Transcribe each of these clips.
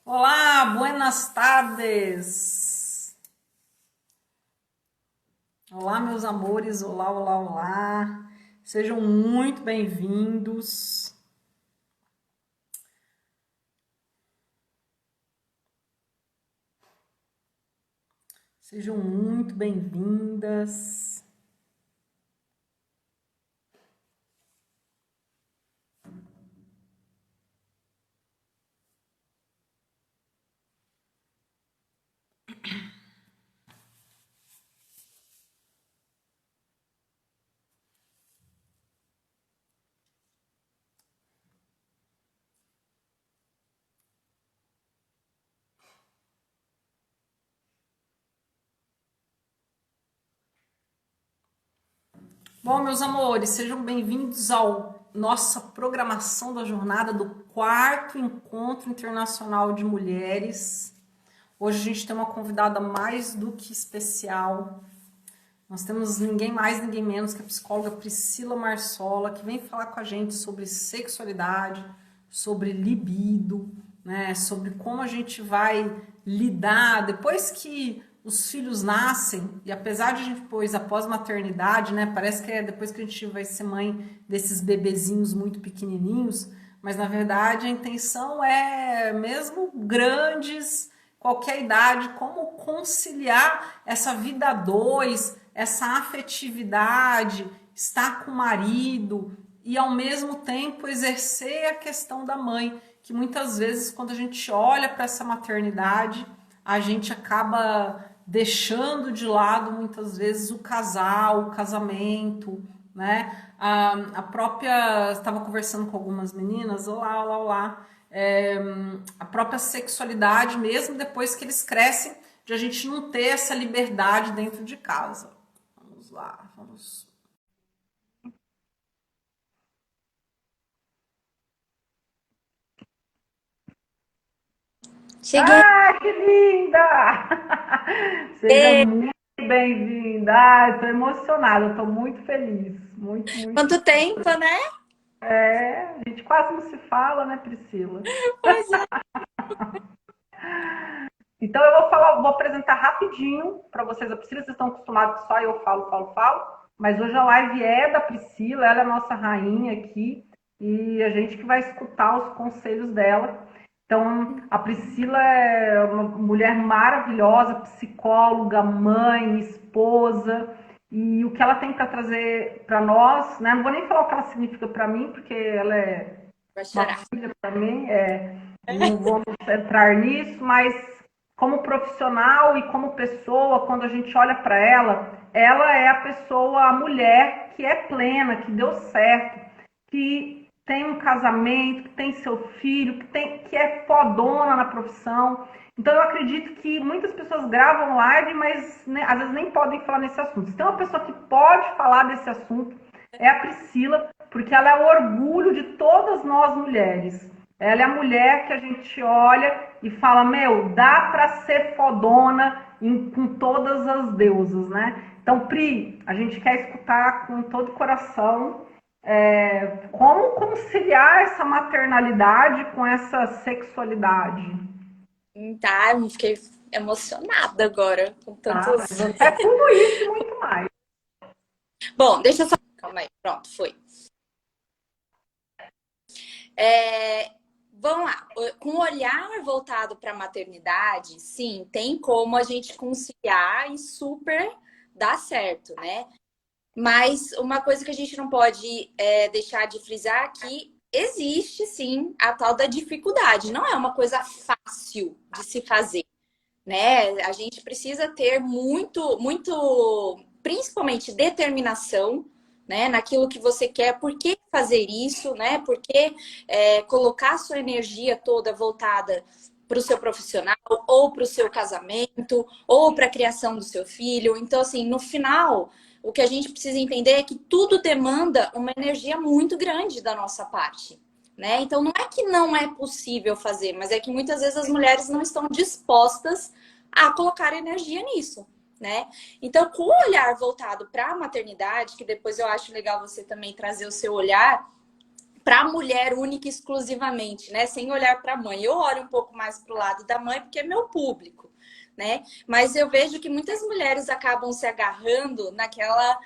Olá, buenas tardes. Olá, meus amores. Olá, olá, olá. Sejam muito bem-vindos. Sejam muito bem-vindas. Bom, meus amores, sejam bem-vindos ao nossa programação da jornada do quarto Encontro Internacional de Mulheres. Hoje a gente tem uma convidada mais do que especial. Nós temos ninguém mais, ninguém menos que a psicóloga Priscila Marsola, que vem falar com a gente sobre sexualidade, sobre libido, né? Sobre como a gente vai lidar depois que os filhos nascem, e apesar de a gente, depois, após maternidade, né? Parece que é depois que a gente vai ser mãe desses bebezinhos muito pequenininhos, mas na verdade a intenção é mesmo grandes, qualquer idade, como conciliar essa vida a dois, essa afetividade, estar com o marido e ao mesmo tempo exercer a questão da mãe, que muitas vezes quando a gente olha para essa maternidade, a gente acaba deixando de lado muitas vezes o casal, o casamento, né? A própria, estava conversando com algumas meninas, olá, olá, olá, a própria sexualidade, mesmo depois que eles crescem, de a gente não ter essa liberdade dentro de casa. Vamos lá, vamos. Cheguei. Ah, que linda! Seja muito bem-vinda. Ah, estou emocionada, estou muito feliz. Muito, muito. Quanto tempo, né? É, a gente quase não se fala, né, Priscila? Pois é. Então eu vou falar, vou apresentar rapidinho para vocês a Priscila. Vocês estão acostumados que só eu falo, falo, falo. Mas hoje a live é da Priscila, ela é a nossa rainha aqui e a gente que vai escutar os conselhos dela. Então, a Priscila é uma mulher maravilhosa, psicóloga, mãe, esposa, e o que ela tem para trazer para nós, né? Não vou nem falar o que ela significa para mim, porque ela é Vai uma chorar. filha para mim, não vamos entrar nisso, mas como profissional e como pessoa, quando a gente olha para ela, ela é a pessoa, a mulher que é plena, que deu certo, que tem um casamento, que tem seu filho, que é fodona na profissão. Então eu acredito que muitas pessoas gravam live, mas né, às vezes nem podem falar nesse assunto. Se tem uma pessoa que pode falar desse assunto, é a Priscila, porque ela é o orgulho de todas nós mulheres. Ela é a mulher que a gente olha e fala, meu, dá pra ser fodona com todas as deusas, né? Então, Pri, a gente quer escutar com todo o coração como conciliar essa maternalidade com essa sexualidade. Tá, eu fiquei emocionada agora com Tá? tantos. Mas é tudo isso e muito mais. Bom, deixa eu só. Calma aí, pronto, foi. Vamos lá. Com o olhar voltado para a maternidade, sim, tem como a gente conciliar e super dar certo, né? Mas uma coisa que a gente não pode deixar de frisar aqui, existe sim a tal da dificuldade. Não é uma coisa fácil de se fazer, né? A gente precisa ter muito, principalmente determinação, né? Naquilo que você quer, por que fazer isso, né? Por que colocar sua energia toda voltada para o seu profissional, ou para o seu casamento, ou para a criação do seu filho. Então, assim, no final, o que a gente precisa entender é que tudo demanda uma energia muito grande da nossa parte. Né? Então, não é que não é possível fazer, mas é que muitas vezes as mulheres não estão dispostas a colocar energia nisso, né? Então, com o olhar voltado para a maternidade, que depois eu acho legal você também trazer o seu olhar, para a mulher única e exclusivamente, né? Sem olhar para a mãe. Eu olho um pouco mais para o lado da mãe porque é meu público, né? Mas eu vejo que muitas mulheres acabam se agarrando naquela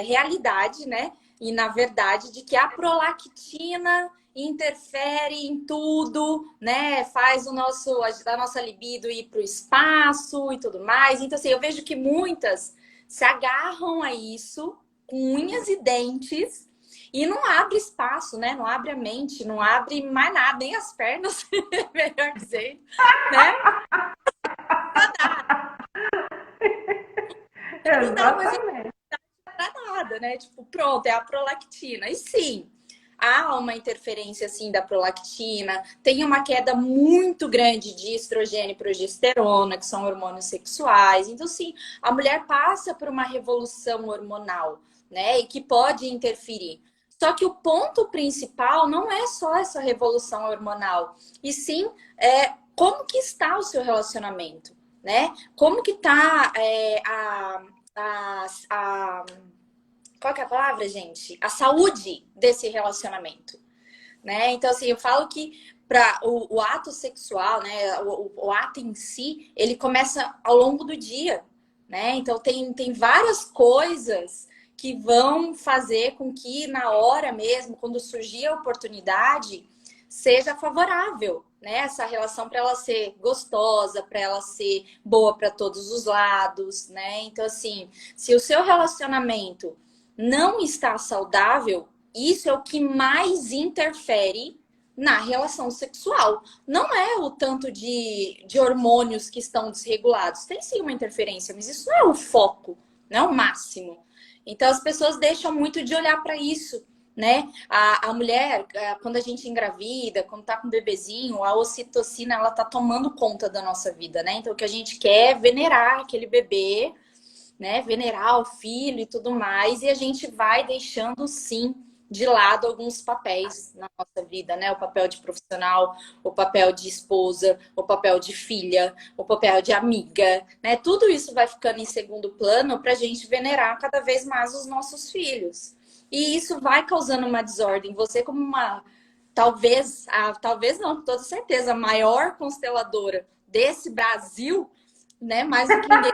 realidade, né? E na verdade de que a prolactina interfere em tudo, né? Faz a nossa libido ir para o espaço e tudo mais. Então, assim, eu vejo que muitas se agarram a isso com unhas e dentes e não abre espaço, né? Não abre a mente, não abre mais nada, nem as pernas, melhor dizendo, né? Não dá mais Exatamente. pra nada, né? Tipo, pronto, é a prolactina. E sim, há uma interferência, assim, da prolactina. Tem uma queda muito grande de estrogênio e progesterona, que são hormônios sexuais. Então, sim, a mulher passa por uma revolução hormonal, né? E que pode interferir. Só que o ponto principal não é só essa revolução hormonal, e sim como que está o seu relacionamento, né? Como que tá a qual que é a palavra, gente? A saúde desse relacionamento, né? Então, assim, eu falo que para o ato sexual, né? O ato em si, ele começa ao longo do dia, né? Então, tem várias coisas que vão fazer com que na hora mesmo, quando surgir a oportunidade, seja favorável, né? Essa relação para ela ser gostosa, para ela ser boa para todos os lados, né? Então, assim, se o seu relacionamento não está saudável, isso é o que mais interfere na relação sexual. Não é o tanto de hormônios que estão desregulados. Tem sim uma interferência, mas isso não é o foco, não é o máximo. Então as pessoas deixam muito de olhar para isso, né? A mulher, quando a gente engravida, quando tá com um bebezinho, a ocitocina, ela tá tomando conta da nossa vida, né? Então o que a gente quer é venerar aquele bebê, né? Venerar o filho e tudo mais, e a gente vai deixando sim de lado alguns papéis na nossa vida, né? O papel de profissional, o papel de esposa, o papel de filha, o papel de amiga, né? Tudo isso vai ficando em segundo plano para a gente venerar cada vez mais os nossos filhos. E isso vai causando uma desordem. Você como uma, talvez não, com toda certeza, a maior consteladora desse Brasil, né? Mais do que ninguém,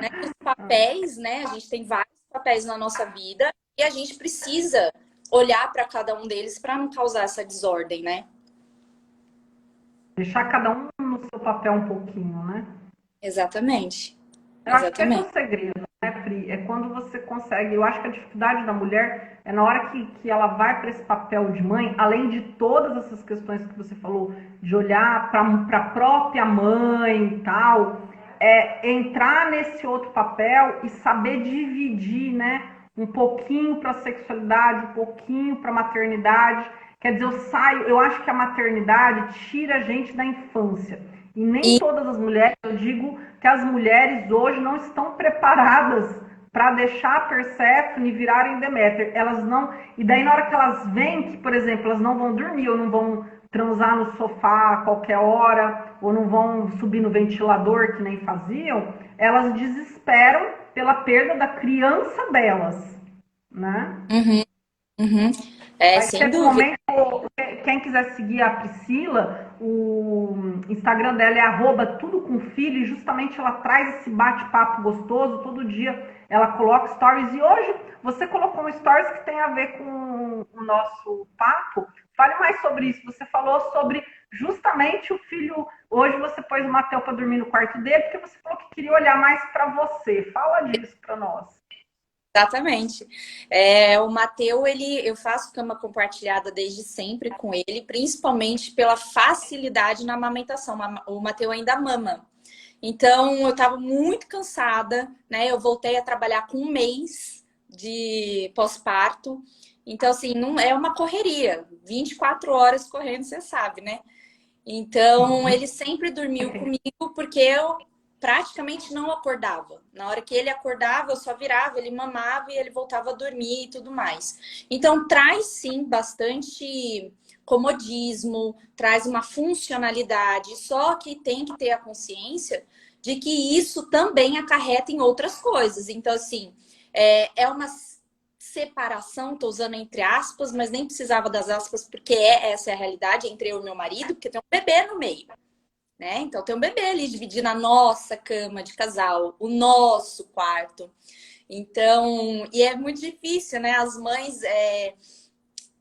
né? Os papéis, né? A gente tem vários papéis na nossa vida e a gente precisa olhar para cada um deles para não causar essa desordem, né? Deixar cada um no seu papel um pouquinho, né? Exatamente. Eu acho que esse é o Exatamente. segredo, né, Pri? É quando você consegue. Eu acho que a dificuldade da mulher é na hora que ela vai para esse papel de mãe, além de todas essas questões que você falou, de olhar para a própria mãe e tal, entrar nesse outro papel e saber dividir, né? Um pouquinho para a sexualidade, um pouquinho para a maternidade. Quer dizer, eu acho que a maternidade tira a gente da infância. E nem E todas as mulheres, eu digo que as mulheres hoje não estão preparadas para deixar a Perséfone virarem Deméter. Elas não. E daí, na hora que elas veem que, por exemplo, elas não vão dormir, ou não vão transar no sofá a qualquer hora, ou não vão subir no ventilador que nem faziam, elas desesperam pela perda da criança delas, né? uhum, uhum. É, Vai sem ter um dúvida. momento, quem quiser seguir a Priscila, o Instagram dela é @tudo com filho, e justamente ela traz esse bate-papo gostoso, todo dia ela coloca stories, e hoje você colocou um stories que tem a ver com o nosso papo. Fale mais sobre isso, você falou sobre justamente o filho, hoje você pôs o Mateu para dormir no quarto dele, porque você falou que queria olhar mais para você, fala disso para nós. Exatamente. O Mateu, eu faço cama compartilhada desde sempre com ele, principalmente pela facilidade na amamentação. O Mateu ainda mama. Então, eu estava muito cansada, né? Eu voltei a trabalhar com um mês de pós-parto. Então, assim, não é uma correria. 24 horas correndo, você sabe, né? Então, ele sempre dormiu comigo porque eu praticamente não acordava. Na hora que ele acordava, eu só virava, ele mamava e ele voltava a dormir e tudo mais. Então, traz sim bastante comodismo, traz uma funcionalidade, só que tem que ter a consciência de que isso também acarreta em outras coisas. Então, assim, é uma separação, tô usando entre aspas, mas nem precisava das aspas, porque essa é a realidade entre eu e meu marido, porque tem um bebê no meio, né? Então tem um bebê ali dividindo a nossa cama de casal, o nosso quarto. Então, e é muito difícil, né? As mães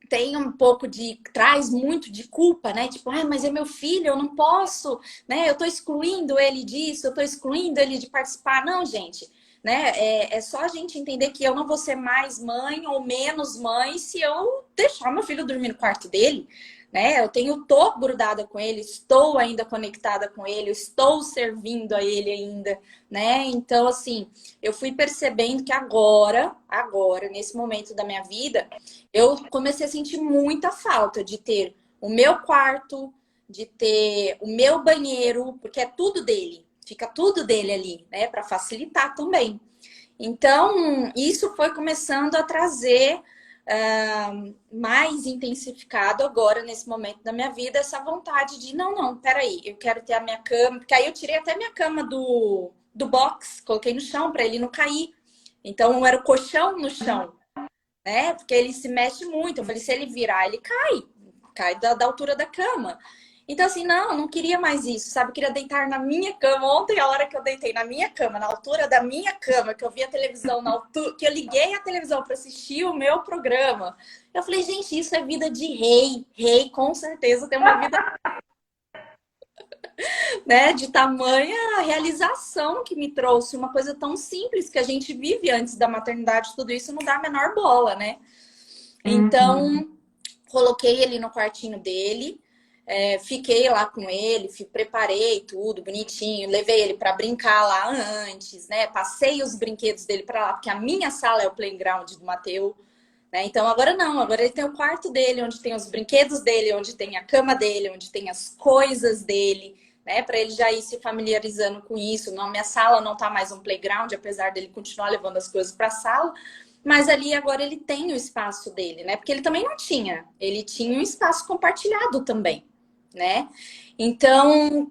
têm um pouco traz muito de culpa, né? Tipo, mas é meu filho, eu não posso, né? Eu tô excluindo ele disso, eu tô excluindo ele de participar. Não, gente, né? É só a gente entender que eu não vou ser mais mãe ou menos mãe se eu deixar meu filho dormir no quarto dele, né? Tô grudada com ele, estou ainda conectada com ele, estou servindo a ele ainda, né? Então, assim, eu fui percebendo que agora, nesse momento da minha vida, eu comecei a sentir muita falta de ter o meu quarto, de ter o meu banheiro, porque é tudo dele, fica tudo dele ali, né? Para facilitar também. Então, isso foi começando a trazer mais intensificado agora, nesse momento da minha vida, essa vontade de, não, peraí, eu quero ter a minha cama, porque aí eu tirei até minha cama do box, coloquei no chão para ele não cair. Então, era o colchão no chão, né? Porque ele se mexe muito. Eu falei, se ele virar, ele cai da altura da cama. Então, assim, não queria mais isso, sabe? Eu queria deitar na minha cama. Ontem, a hora que eu deitei na minha cama, na altura da minha cama, que eu vi a televisão, na altura, que eu liguei a televisão para assistir o meu programa, eu falei, gente, isso é vida de rei. Rei, com certeza, tem uma vida, né, de tamanha realização que me trouxe. Uma coisa tão simples que a gente vive antes da maternidade, tudo isso não dá a menor bola, né? Então, coloquei ele no quartinho dele, fiquei lá com ele, preparei tudo bonitinho, levei ele para brincar lá antes, né? Passei os brinquedos dele para lá, porque a minha sala é o playground do Mateu, né? Então agora não, agora ele tem o quarto dele, onde tem os brinquedos dele, onde tem a cama dele, onde tem as coisas dele, né? Para ele já ir se familiarizando com isso. Não, minha sala não tá mais um playground, apesar dele continuar levando as coisas para a sala. Mas ali agora ele tem o espaço dele, né? Porque ele também não tinha. Ele tinha um espaço compartilhado também, né? Então,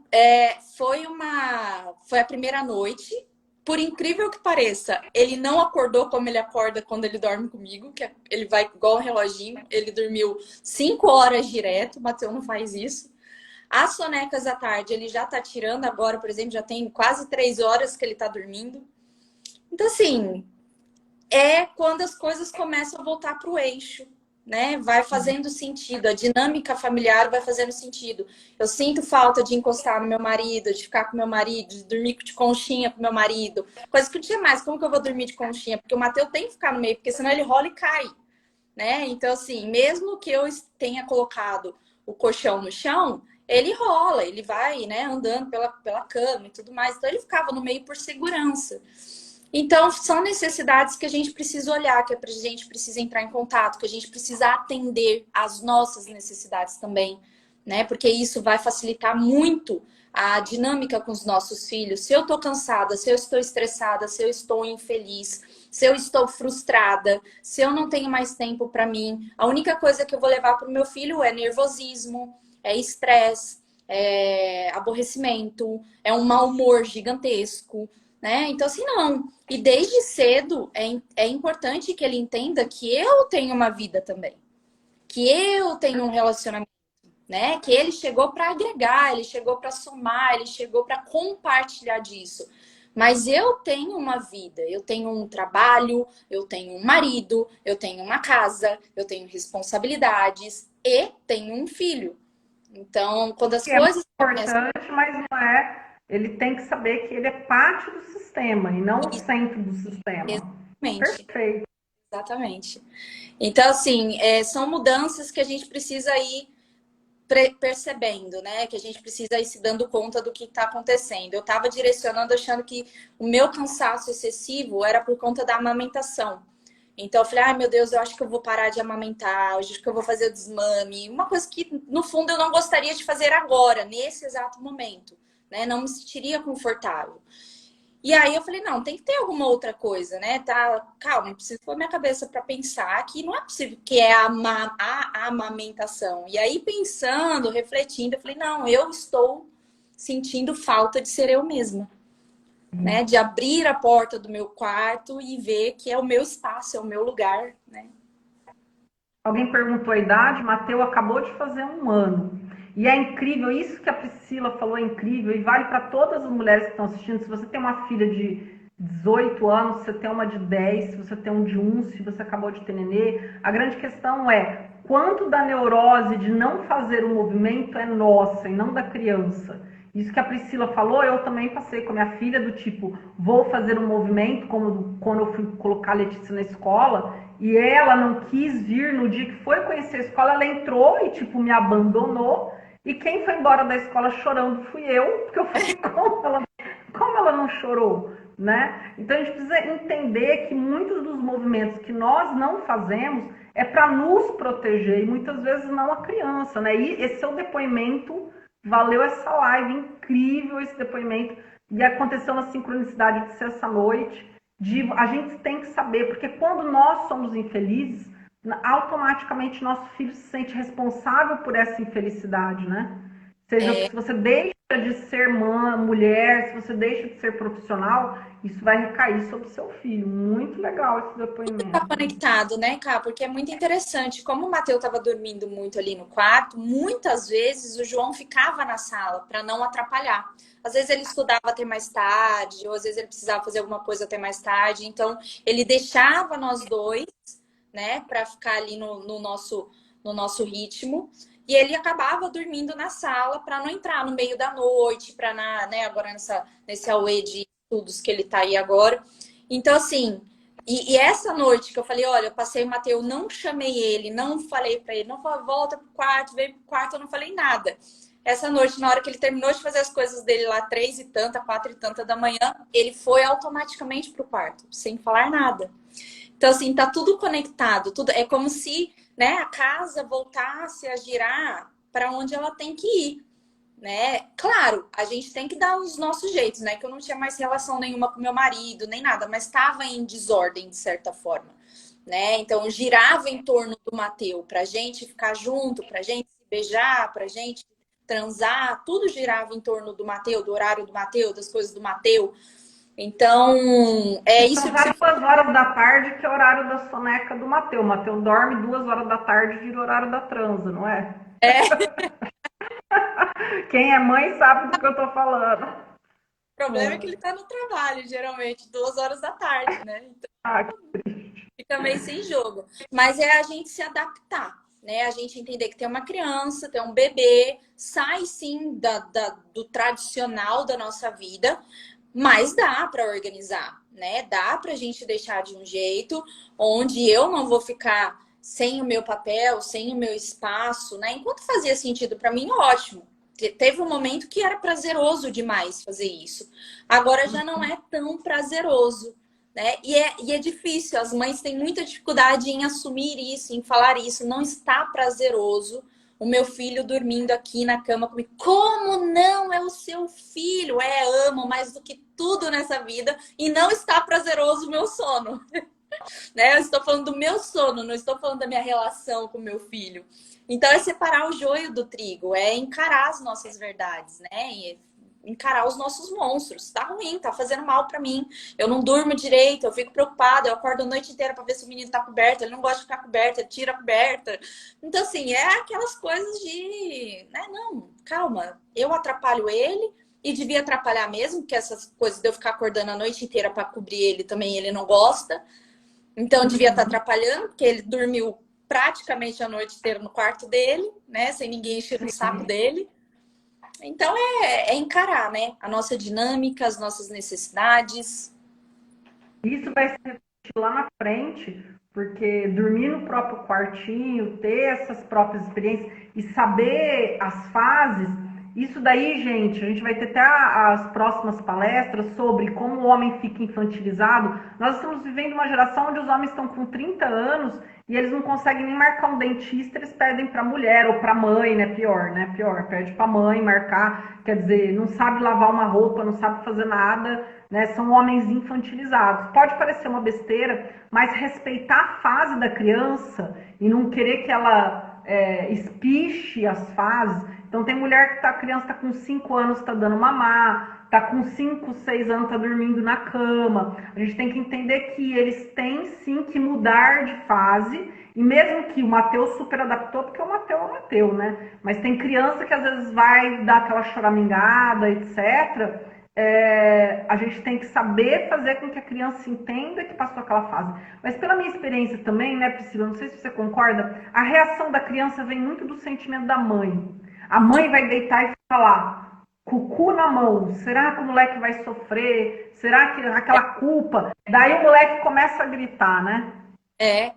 foi a primeira noite. Por incrível que pareça, ele não acordou como ele acorda quando ele dorme comigo, que ele vai igual um reloginho. Ele dormiu 5 horas direto, o Matheus não faz isso. As sonecas à tarde, ele já tá tirando agora, por exemplo, já tem quase 3 horas que ele tá dormindo. Então, assim, é quando as coisas começam a voltar para o eixo, né? Vai fazendo sentido, a dinâmica familiar vai fazendo sentido. Eu sinto falta de encostar no meu marido, de ficar com meu marido, de dormir de conchinha com meu marido. Coisa que não tinha mais. Como que eu vou dormir de conchinha? Porque o Matheus tem que ficar no meio, porque senão ele rola e cai, né? Então, assim, mesmo que eu tenha colocado o colchão no chão, ele rola, ele vai, né, andando pela cama e tudo mais. Então, ele ficava no meio por segurança. Então, são necessidades que a gente precisa olhar, que a gente precisa entrar em contato, que a gente precisa atender às nossas necessidades também, né? Porque isso vai facilitar muito a dinâmica com os nossos filhos. Se eu estou cansada, se eu estou estressada, se eu estou infeliz, se eu estou frustrada, se eu não tenho mais tempo para mim, a única coisa que eu vou levar para o meu filho é nervosismo, é estresse, é aborrecimento, é um mau humor gigantesco, né? Então, assim, não. E desde cedo é importante que ele entenda que eu tenho uma vida também, que eu tenho um relacionamento, né? Que ele chegou para agregar, ele chegou para somar, ele chegou para compartilhar disso. Mas eu tenho uma vida, eu tenho um trabalho, eu tenho um marido, eu tenho uma casa, eu tenho responsabilidades e tenho um filho. Então, quando as coisas importante, mas não é. Ele tem que saber que ele é parte do sistema e não o centro do sistema. Exatamente. Perfeito. Exatamente. Então, assim, são mudanças que a gente precisa ir percebendo, né? Que a gente precisa ir se dando conta do que está acontecendo. Eu estava direcionando achando que o meu cansaço excessivo era por conta da amamentação. Então, eu falei, ai meu Deus, eu acho que eu vou parar de amamentar, eu acho que eu vou fazer o desmame. Uma coisa que, no fundo, eu não gostaria de fazer agora, nesse exato momento, né? Não me sentiria confortável. E aí eu falei, não, tem que ter alguma outra coisa, né? Tá, calma, preciso pôr minha cabeça para pensar que não é possível que é a amamentação. E aí pensando, refletindo, eu falei, não, eu estou sentindo falta de ser eu mesma, né? De abrir a porta do meu quarto e ver que é o meu espaço, é o meu lugar, né? Alguém perguntou a idade, Mateus acabou de fazer 1 ano. E é incrível, isso que a Priscila falou é incrível e vale para todas as mulheres que estão assistindo. Se você tem uma filha de 18 anos, se você tem uma de 10, se você tem um de 1, se você acabou de ter nenê, a grande questão é quanto da neurose de não fazer o movimento é nossa e não da criança. Isso que a Priscila falou, eu também passei com a minha filha, do tipo, vou fazer um movimento, como quando eu fui colocar a Letícia na escola, e ela não quis vir no dia que foi conhecer a escola, ela entrou e, tipo, me abandonou, e quem foi embora da escola chorando fui eu, porque eu falei, como ela não chorou, né? Então a gente precisa entender que muitos dos movimentos que nós não fazemos é para nos proteger, e muitas vezes não a criança, né? E esse é o depoimento. Valeu essa live, incrível esse depoimento. E aconteceu na sincronicidade de ser essa noite. A gente tem que saber, porque quando nós somos infelizes, automaticamente nosso filho se sente responsável por essa infelicidade, né? Seja, se você deixa de ser mulher, se você deixa de ser profissional, isso vai recair sobre o seu filho. Muito legal esse Tá depoimento. conectado, né, Cá? Porque é muito interessante. Como o Mateus estava dormindo muito ali no quarto, muitas vezes o João ficava na sala para não atrapalhar. Às vezes ele estudava até mais tarde, ou às vezes ele precisava fazer alguma coisa até mais tarde. Então, ele deixava nós dois, né, para ficar ali no nosso ritmo. E ele acabava dormindo na sala para não entrar no meio da noite, para né, agora nesse auê de estudos que ele está aí agora. Então, assim. E essa noite que eu falei, olha, eu passei o Mateus, não chamei ele, não falei para ele, não falei, volta pro quarto, vem pro quarto, eu não falei nada. Essa noite, na hora que ele terminou de fazer as coisas dele lá, 3h tanta, 4h tanta da manhã, ele foi automaticamente pro quarto, sem falar nada. Então, assim, tá tudo conectado, tudo é como se, né, a casa voltasse a girar para onde ela tem que ir. Né? Claro, a gente tem que dar os nossos jeitos, né? Que eu não tinha mais relação nenhuma com meu marido, nem nada, mas estava em desordem de certa forma, né? Então girava em torno do Mateus pra gente ficar junto, pra gente se beijar, pra gente transar, tudo girava em torno do Mateus, do horário do Mateus, das coisas do Mateus. Então, é São isso que já você 2 horas da tarde, que é o horário da soneca do Mateus. O Mateus dorme 2 horas da tarde, vira o horário da transa, não é? é. Quem é mãe sabe do que eu tô falando. O problema é que ele tá no trabalho, geralmente, 2 horas da tarde, né? Então, Ah, fica meio sem jogo. Mas é a gente se adaptar, né? A gente entender que tem uma criança, tem um bebê, sai sim do tradicional da nossa vida, mas dá para organizar, né? Dá para a gente deixar de um jeito onde eu não vou ficar sem o meu papel, sem o meu espaço, né? Enquanto fazia sentido para mim, ótimo. Teve um momento que era prazeroso demais fazer isso. Agora já não é tão prazeroso, né? E é difícil, as mães têm muita dificuldade em assumir isso, em falar isso. Não está prazeroso o meu filho dormindo aqui na cama comigo. Como não? É o seu filho. Amo mais do que tudo nessa vida. E não está prazeroso o meu sono. Né? Eu estou falando do meu sono, não estou falando da minha relação com o meu filho. Então é separar o joio do trigo, é encarar as nossas verdades, né? E encarar os nossos monstros. Tá ruim, tá fazendo mal para mim. Eu não durmo direito, eu fico preocupada, eu acordo a noite inteira para ver se o menino tá coberto, ele não gosta de ficar coberto, ele tira a coberta. Então, assim, é aquelas coisas de, né, não, calma, eu atrapalho ele e devia atrapalhar mesmo, porque essas coisas de eu ficar acordando a noite inteira para cobrir ele também, ele não gosta. Então, devia estar atrapalhando, porque ele dormiu praticamente a noite inteira no quarto dele, né? Sem ninguém encher o saco dele. Então, é encarar, né? A nossa dinâmica, as nossas necessidades. isso vai se repetir lá na frente, porque dormir no próprio quartinho, ter essas próprias experiências e saber as fases, isso daí, gente, a gente vai ter até as próximas palestras sobre como o homem fica infantilizado. Nós estamos vivendo uma geração onde os homens estão com 30 anos e eles não conseguem nem marcar um dentista, eles pedem para a mulher ou para a mãe, né? Pior, né? Pior, pede para a mãe marcar, quer dizer, não sabe lavar uma roupa, não sabe fazer nada, né? São homens infantilizados. Pode parecer uma besteira, mas respeitar a fase da criança e não querer que ela espiche as fases. Então tem mulher que a criança está com 5 anos, está dando mamar, está com 5, 6 anos, está dormindo na cama. A gente tem que entender que eles têm sim que mudar de fase, e mesmo que o Mateus super adaptou, porque o Mateus é o Mateus, né? Mas tem criança que às vezes vai dar aquela choramingada, etc. A gente tem que saber fazer com que a criança entenda que passou aquela fase. Mas pela minha experiência também, né, Priscila, não sei se você concorda, a reação da criança vem muito do sentimento da mãe. A mãe vai deitar e falar, cucu na mão, será que o moleque vai sofrer? Será que aquela culpa? Daí o moleque começa a gritar, né?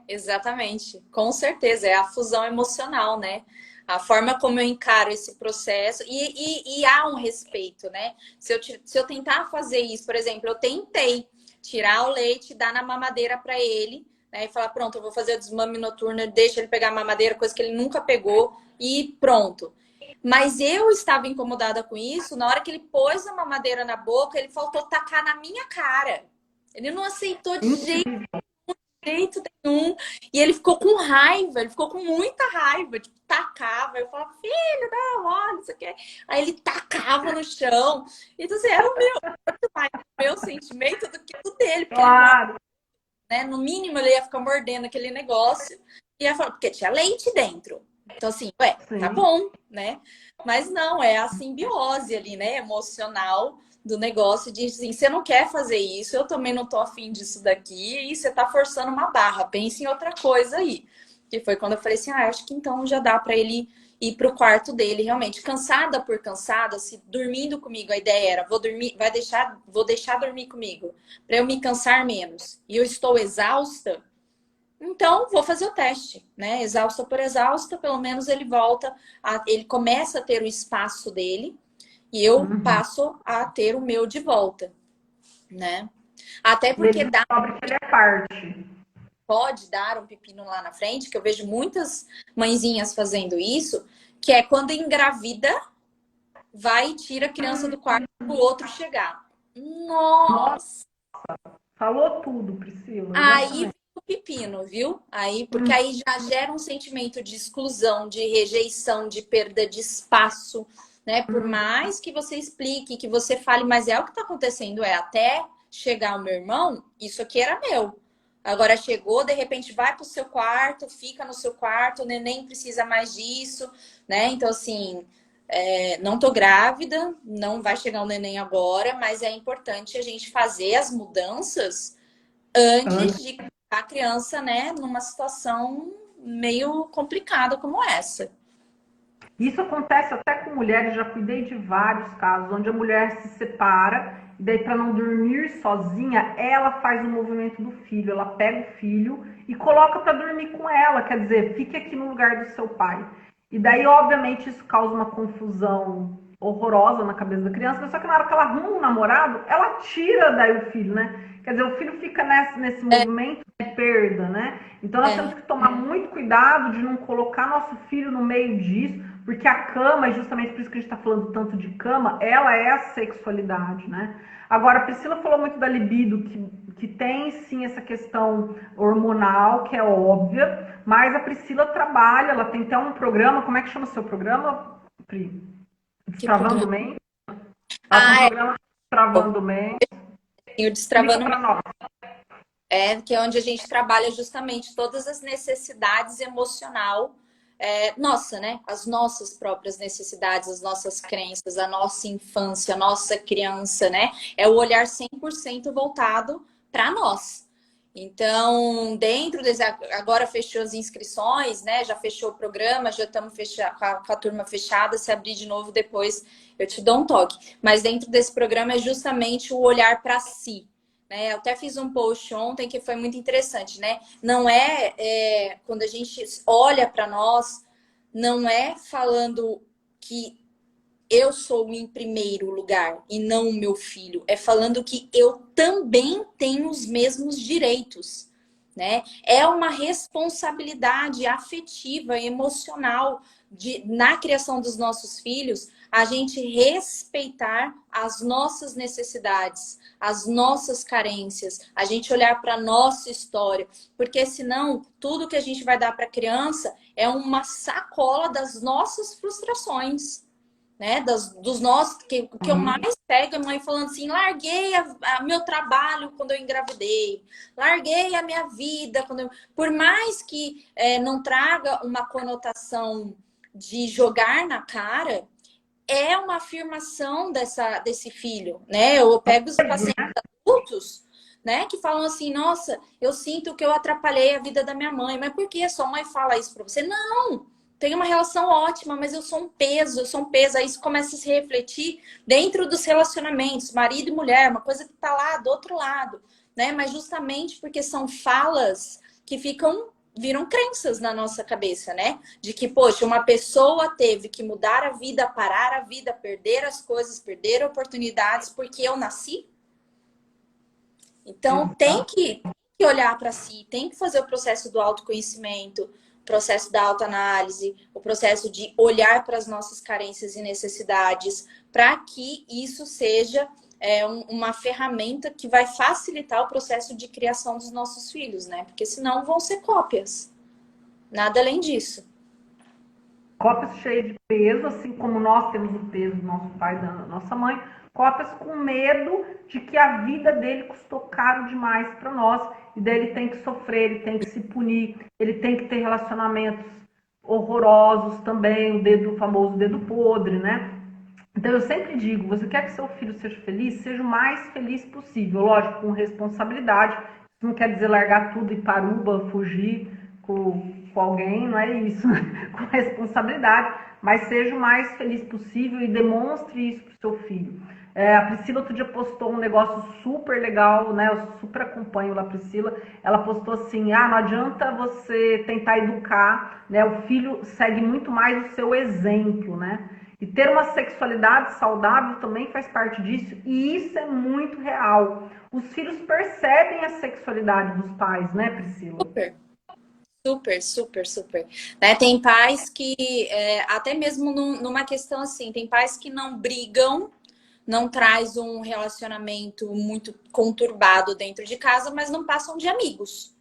Exatamente. Com certeza, é a fusão emocional, né? A forma como eu encaro esse processo e há um respeito, né? Se eu tentar fazer isso, por exemplo, eu tentei tirar o leite e dar na mamadeira para ele, né? E falar, pronto, eu vou fazer o desmame noturno, deixa ele pegar a mamadeira, coisa que ele nunca pegou e pronto. Mas eu estava incomodada com isso, na hora que ele pôs a mamadeira na boca, ele faltou tacar na minha cara. Ele não aceitou de jeito nenhum. E ele ficou com raiva, ele ficou com muita raiva, tipo, tacava. Eu falava, filho, não, olha, isso aqui. Aí ele tacava no chão. Então, assim, era muito mais o meu sentimento do que o dele. Porque Claro. ele, né, no mínimo, ele ia ficar mordendo aquele negócio. E ia falar, porque tinha leite dentro. Então, assim, tá bom, né? Mas não, é a simbiose ali, né, emocional do negócio de assim, você não quer fazer isso, eu também não tô afim disso daqui, e você tá forçando uma barra, pense em outra coisa aí. Que foi quando eu falei assim, acho que então já dá para ele ir pro quarto dele, realmente, cansada por cansada, se dormindo comigo, a ideia era, vou dormir, vou deixar dormir comigo, para eu me cansar menos. E eu estou exausta, então vou fazer o teste, né? Exausta por exausta, pelo menos ele ele começa a ter o espaço dele e eu passo a ter o meu de volta, né? Até porque Ele descobre que ele é parte. pode dar um pepino lá na frente, que eu vejo muitas mãezinhas fazendo isso, que é quando engravida, vai e tira a criança do quarto para o outro chegar. Nossa! Falou tudo, Priscila. Aí Exatamente. vem o pepino, viu? Porque aí já gera um sentimento de exclusão, de rejeição, de perda de espaço, né? Por mais que você explique, que você fale, mas é o que está acontecendo, até chegar o meu irmão, isso aqui era meu. Agora chegou, de repente vai para o seu quarto, fica no seu quarto, o neném precisa mais disso, né? Então, assim, não tô grávida, não vai chegar o neném agora, mas é importante a gente fazer as mudanças antes de colocar a criança, né, numa situação meio complicada como essa. Isso acontece até com mulheres, já cuidei de vários casos, onde a mulher se separa, e daí para não dormir sozinha, ela faz o movimento do filho, ela pega o filho e coloca para dormir com ela, quer dizer, fique aqui no lugar do seu pai. E daí, obviamente, isso causa uma confusão horrorosa na cabeça da criança, mas só que na hora que ela arruma um namorado, ela tira daí o filho, né? Quer dizer, o filho fica nesse movimento de perda, né? Então nós temos que tomar muito cuidado de não colocar nosso filho no meio disso, porque a cama, e justamente por isso que a gente está falando tanto de cama, ela é a sexualidade, né? Agora, a Priscila falou muito da libido, que tem sim essa questão hormonal, que é óbvia, mas a Priscila trabalha, ela tem até um programa, como é que chama o seu programa, Pri? Destravando Mente? Ela tem um programa Destravando Mente. E o Destravando Mente. Que é onde a gente trabalha justamente todas as necessidades emocional nossa, né? As nossas próprias necessidades, as nossas crenças, a nossa infância, a nossa criança, né? É o olhar 100% voltado para nós. Então, dentro desse... Agora fechou as inscrições, né? Já fechou o programa, já estamos com a turma fechada. Se abrir de novo depois, eu te dou um toque. Mas dentro desse programa é justamente o olhar para si. Né? Eu até fiz um post ontem que foi muito interessante, né? Não quando a gente olha para nós, não é falando que eu sou em primeiro lugar e não o meu filho. É falando que eu também tenho os mesmos direitos. né? É uma responsabilidade afetiva, emocional na criação dos nossos filhos, a gente respeitar as nossas necessidades, as nossas carências, a gente olhar para a nossa história, porque senão tudo que a gente vai dar para a criança é uma sacola das nossas frustrações, né? Dos nossos, que eu mais pego é a mãe falando assim: larguei meu trabalho quando eu engravidei, larguei a minha vida quando eu... Por mais que não traga uma conotação de jogar na cara, é uma afirmação desse filho, né? Eu pego os pacientes adultos, né, que falam assim: nossa, eu sinto que eu atrapalhei a vida da minha mãe. Mas por que a sua mãe fala isso para você? Não, tem uma relação ótima, mas eu sou um peso, eu sou um peso. Aí isso começa a se refletir dentro dos relacionamentos, marido e mulher, uma coisa que tá lá do outro lado, né? Mas justamente porque são falas que viram crenças na nossa cabeça, né? De que, poxa, uma pessoa teve que mudar a vida, parar a vida, perder as coisas, perder oportunidades porque eu nasci. Então, tem que olhar para si, tem que fazer o processo do autoconhecimento, o processo da autoanálise, o processo de olhar para as nossas carências e necessidades, para que isso seja uma ferramenta que vai facilitar o processo de criação dos nossos filhos, né? Porque senão vão ser cópias. Nada além disso. Cópias cheias de peso, assim como nós temos o peso do nosso pai e da nossa mãe, cópias com medo de que a vida dele custou caro demais para nós, e daí ele tem que sofrer, ele tem que se punir, ele tem que ter relacionamentos horrorosos também, o famoso dedo podre, né? Então eu sempre digo: você quer que seu filho seja feliz? Seja o mais feliz possível, lógico, com responsabilidade. Isso não quer dizer largar tudo e paruba, fugir com alguém, não é isso, com responsabilidade, mas seja o mais feliz possível e demonstre isso para o seu filho. A Priscila outro dia postou um negócio super legal, né? Eu super acompanho a Priscila. Ela postou assim: não adianta você tentar educar, né? O filho segue muito mais o seu exemplo, né? E ter uma sexualidade saudável também faz parte disso, e isso é muito real. Os filhos percebem a sexualidade dos pais, né, Priscila? Super. Super, super, super. Né? Tem pais que, até mesmo numa questão assim, tem pais que não brigam, não traz um relacionamento muito conturbado dentro de casa, mas não passam de amigos.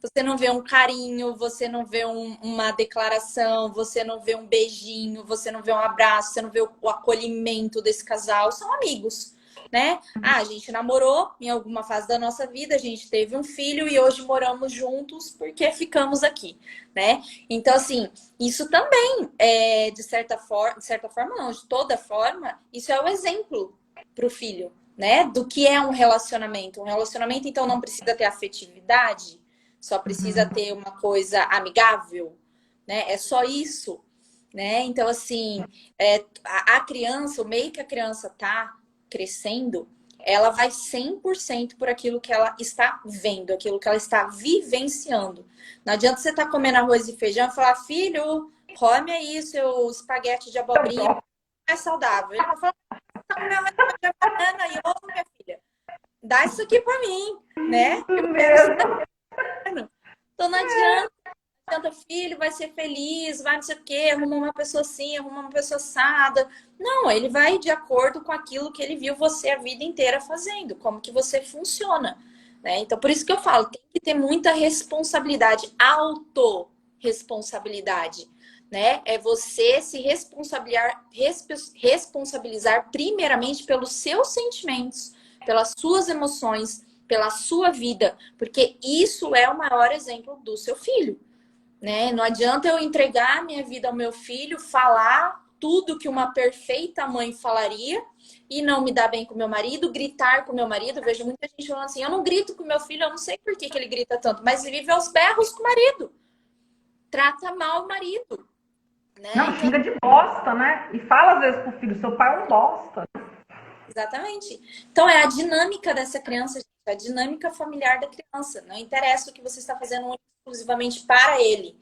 Você não vê um carinho, você não vê uma declaração, você não vê um beijinho, você não vê um abraço, você não vê o acolhimento desse casal. São amigos, né? A gente namorou em alguma fase da nossa vida, a gente teve um filho e hoje moramos juntos porque ficamos aqui, né? Então, assim, isso também de certa forma não, de toda forma, isso é o exemplo para o filho, né? Do que é um relacionamento. Um relacionamento, então, não precisa ter afetividade, só precisa ter uma coisa amigável, né? É só isso, né? Então, assim, a criança, o meio que a criança tá crescendo, ela vai 100% por aquilo que ela está vendo, aquilo que ela está vivenciando. Não adianta você estar comendo arroz e feijão e falar: filho, come aí seu espaguete de abobrinha, é saudável. Ele vai falar: tá comendo arroz e feijão de banana e ovo, minha filha. Dá isso aqui pra mim, né? Eu quero ser. Então não adianta, filho, vai ser feliz, vai não sei o quê, arruma uma pessoa assim, arruma uma pessoa assada. Não, ele vai de acordo com aquilo que ele viu você a vida inteira fazendo, como que você funciona, né? Então, por isso que eu falo, tem que ter muita responsabilidade, autorresponsabilidade, né? É você se responsabilizar primeiramente pelos seus sentimentos, pelas suas emoções, pela sua vida, porque isso é o maior exemplo do seu filho, né? Não adianta eu entregar minha vida ao meu filho, falar tudo que uma perfeita mãe falaria e não me dar bem com meu marido, gritar com meu marido. Eu vejo muita gente falando assim: eu não grito com meu filho, eu não sei por que ele grita tanto, mas ele vive aos berros com o marido. Trata mal o marido, né? Não, Então, xinga de bosta, né? E fala às vezes pro filho: seu pai é um bosta. exatamente. Então, é a dinâmica dessa criança, gente, a dinâmica familiar da criança. Não interessa o que você está fazendo exclusivamente para ele,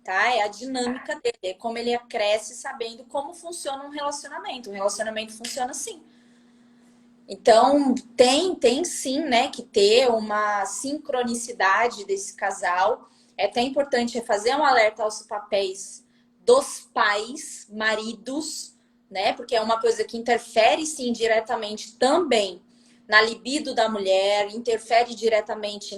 tá? É a dinâmica dele, é como ele cresce sabendo como funciona um relacionamento. Um relacionamento funciona assim. Então, tem sim, né, que ter uma sincronicidade desse casal. É até importante fazer um alerta aos papéis dos pais, maridos, né, porque é uma coisa que interfere sim diretamente também na libido da mulher, interfere diretamente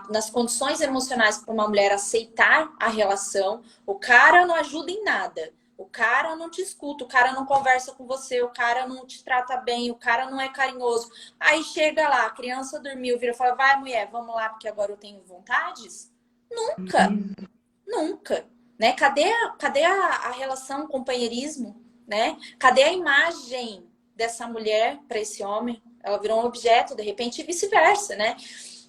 nas condições emocionais para uma mulher aceitar a relação. O cara não ajuda em nada. O cara não te escuta, o cara não conversa com você, o cara não te trata bem, o cara não é carinhoso. Aí chega lá, a criança dormiu, vira e fala: vai, mulher, vamos lá, porque agora eu tenho vontades? Nunca, Isso. nunca. Né? Cadê a relação, o companheirismo? Né? Cadê a imagem dessa mulher para esse homem? Ela virou um objeto, de repente, e vice-versa, né?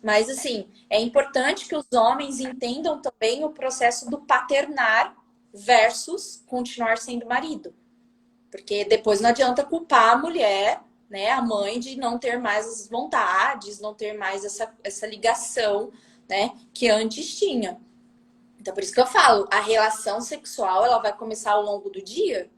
Mas, assim, é importante que os homens entendam também o processo do paternar versus continuar sendo marido. Porque depois não adianta culpar a mulher, né, a mãe, de não ter mais as vontades, não ter mais essa ligação, né, que antes tinha. Então, por isso que eu falo, a relação sexual, ela vai começar ao longo do dia,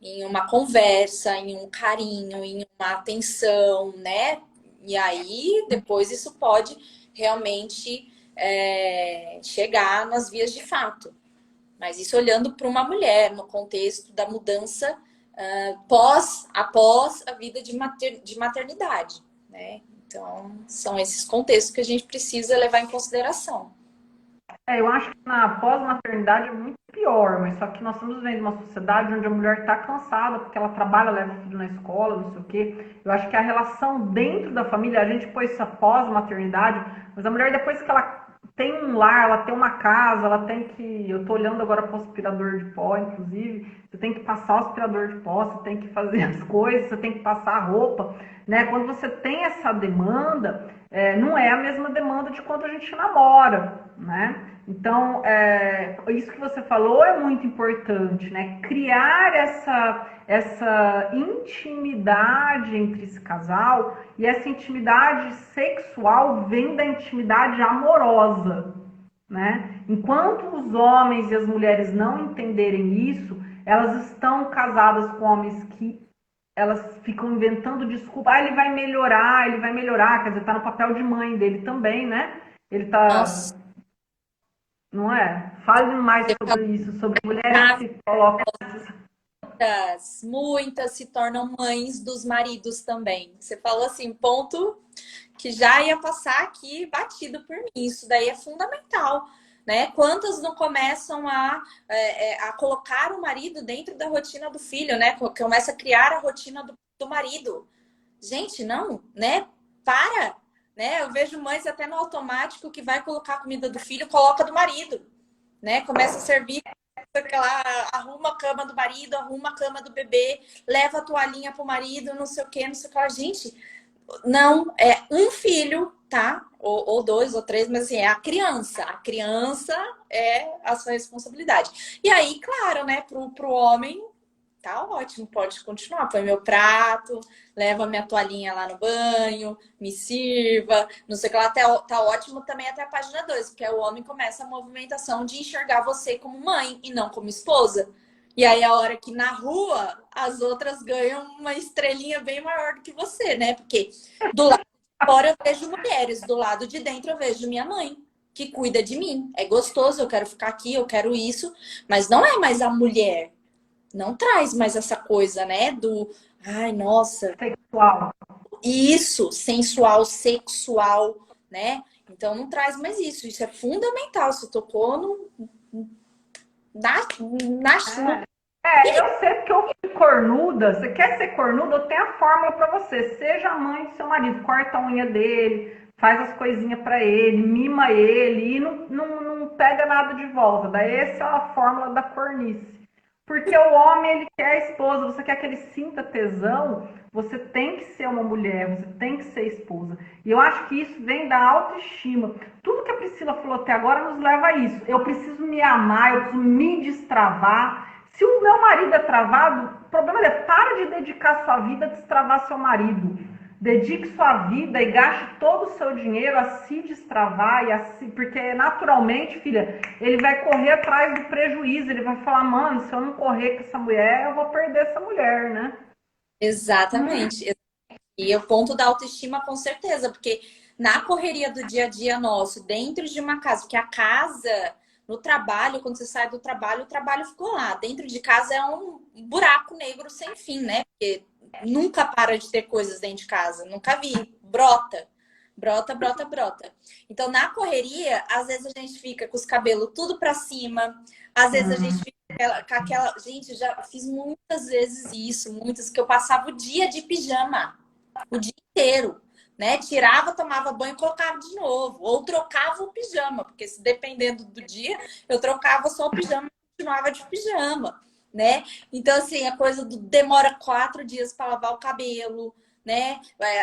em uma conversa, em um carinho, em uma atenção, né? E aí, depois isso pode realmente chegar nas vias de fato. Mas isso olhando para uma mulher, no contexto da mudança após a vida de maternidade, né? Então, são esses contextos que a gente precisa levar em consideração. Eu acho que na pós-maternidade é muito pior, mas só que nós estamos vivendo uma sociedade onde a mulher está cansada, porque ela trabalha, leva o filho na escola, não sei o quê. Eu acho que a relação dentro da família, a gente pôs essa pós-maternidade, mas a mulher, depois que ela tem um lar, ela tem uma casa, ela tem que. Eu tô olhando agora para o aspirador de pó, inclusive. Você tem que passar o aspirador de pó, você tem que fazer as coisas, você tem que passar a roupa, né? Quando você tem essa demanda, não é a mesma demanda de quando a gente namora, né? Então, isso que você falou é muito importante, né? Criar essa intimidade entre esse casal, e essa intimidade sexual vem da intimidade amorosa, né? Enquanto os homens e as mulheres não entenderem isso, elas estão casadas com homens que elas ficam inventando desculpa. Ele vai melhorar, quer dizer, tá no papel de mãe dele também, né? Ele tá, Nossa, não é? Fale mais você sobre isso, sobre mulheres que se colocam. muitas se tornam mães dos maridos também. Você falou assim, ponto que já ia passar aqui batido por mim. Isso daí é fundamental, né? Quantas não começam a colocar o marido dentro da rotina do filho, né? Começa a criar a rotina do marido. Gente, não, né? Para, né? Eu vejo mães até no automático que vai colocar a comida do filho, coloca do marido, né? Começa a servir aquela, arruma a cama do marido, arruma a cama do bebê, leva a toalhinha pro marido, não sei o que, não sei o que lá. Gente, não, é um filho, tá? Ou dois, ou três, mas assim, é a criança. A criança é a sua responsabilidade. E aí, claro, né, pro homem, tá ótimo, pode continuar. Põe meu prato, leva minha toalhinha lá no banho, me sirva, não sei o que lá. Tá ótimo também até a página 2, porque o homem começa a movimentação de enxergar você como mãe e não como esposa. E aí, a hora que na rua, as outras ganham uma estrelinha bem maior do que você, né? Porque do lado de fora eu vejo mulheres, do lado de dentro eu vejo minha mãe, que cuida de mim. É gostoso, eu quero ficar aqui, eu quero isso, mas não é mais a mulher. Não traz mais essa coisa, né? Ai, nossa, Sexual. isso, sensual, sexual, né? Então não traz mais isso. Isso é fundamental. Você tocou no Eu sei porque eu fui cornuda. Você quer ser cornuda? Eu tenho a fórmula pra você. Seja a mãe do seu marido, corta a unha dele, faz as coisinhas pra ele, mima ele e não pega nada de volta. Daí essa é a fórmula da cornice. Porque o homem, ele quer a esposa, você quer que ele sinta tesão, você tem que ser uma mulher, você tem que ser esposa. E eu acho que isso vem da autoestima. Tudo que a Priscila falou até agora nos leva a isso. Eu preciso me amar, eu preciso me destravar. Se o meu marido é travado, o problema é para de dedicar sua vida a destravar seu marido. Dedique sua vida e gaste todo o seu dinheiro a se destravar, porque naturalmente, filha, ele vai correr atrás do prejuízo, ele vai falar, mano, se eu não correr com essa mulher, eu vou perder essa mulher, né? Exatamente. E o ponto da autoestima, com certeza, porque na correria do dia a dia nosso, dentro de uma casa, porque a casa, no trabalho, quando você sai do trabalho, o trabalho ficou lá. Dentro de casa é um buraco negro sem fim, né? Porque nunca para de ter coisas dentro de casa. Nunca vi. Brota. Brota, brota, brota. Então, na correria, às vezes a gente fica com os cabelos tudo pra cima, às vezes a gente fica com aquela. Gente, eu já fiz muitas vezes isso, muitas, que eu passava o dia de pijama, o dia inteiro, né? Tirava, tomava banho e colocava de novo. Ou trocava o pijama, porque se dependendo do dia, eu trocava só o pijama e continuava de pijama, né? Então, assim, a coisa do demora 4 dias para lavar o cabelo, né?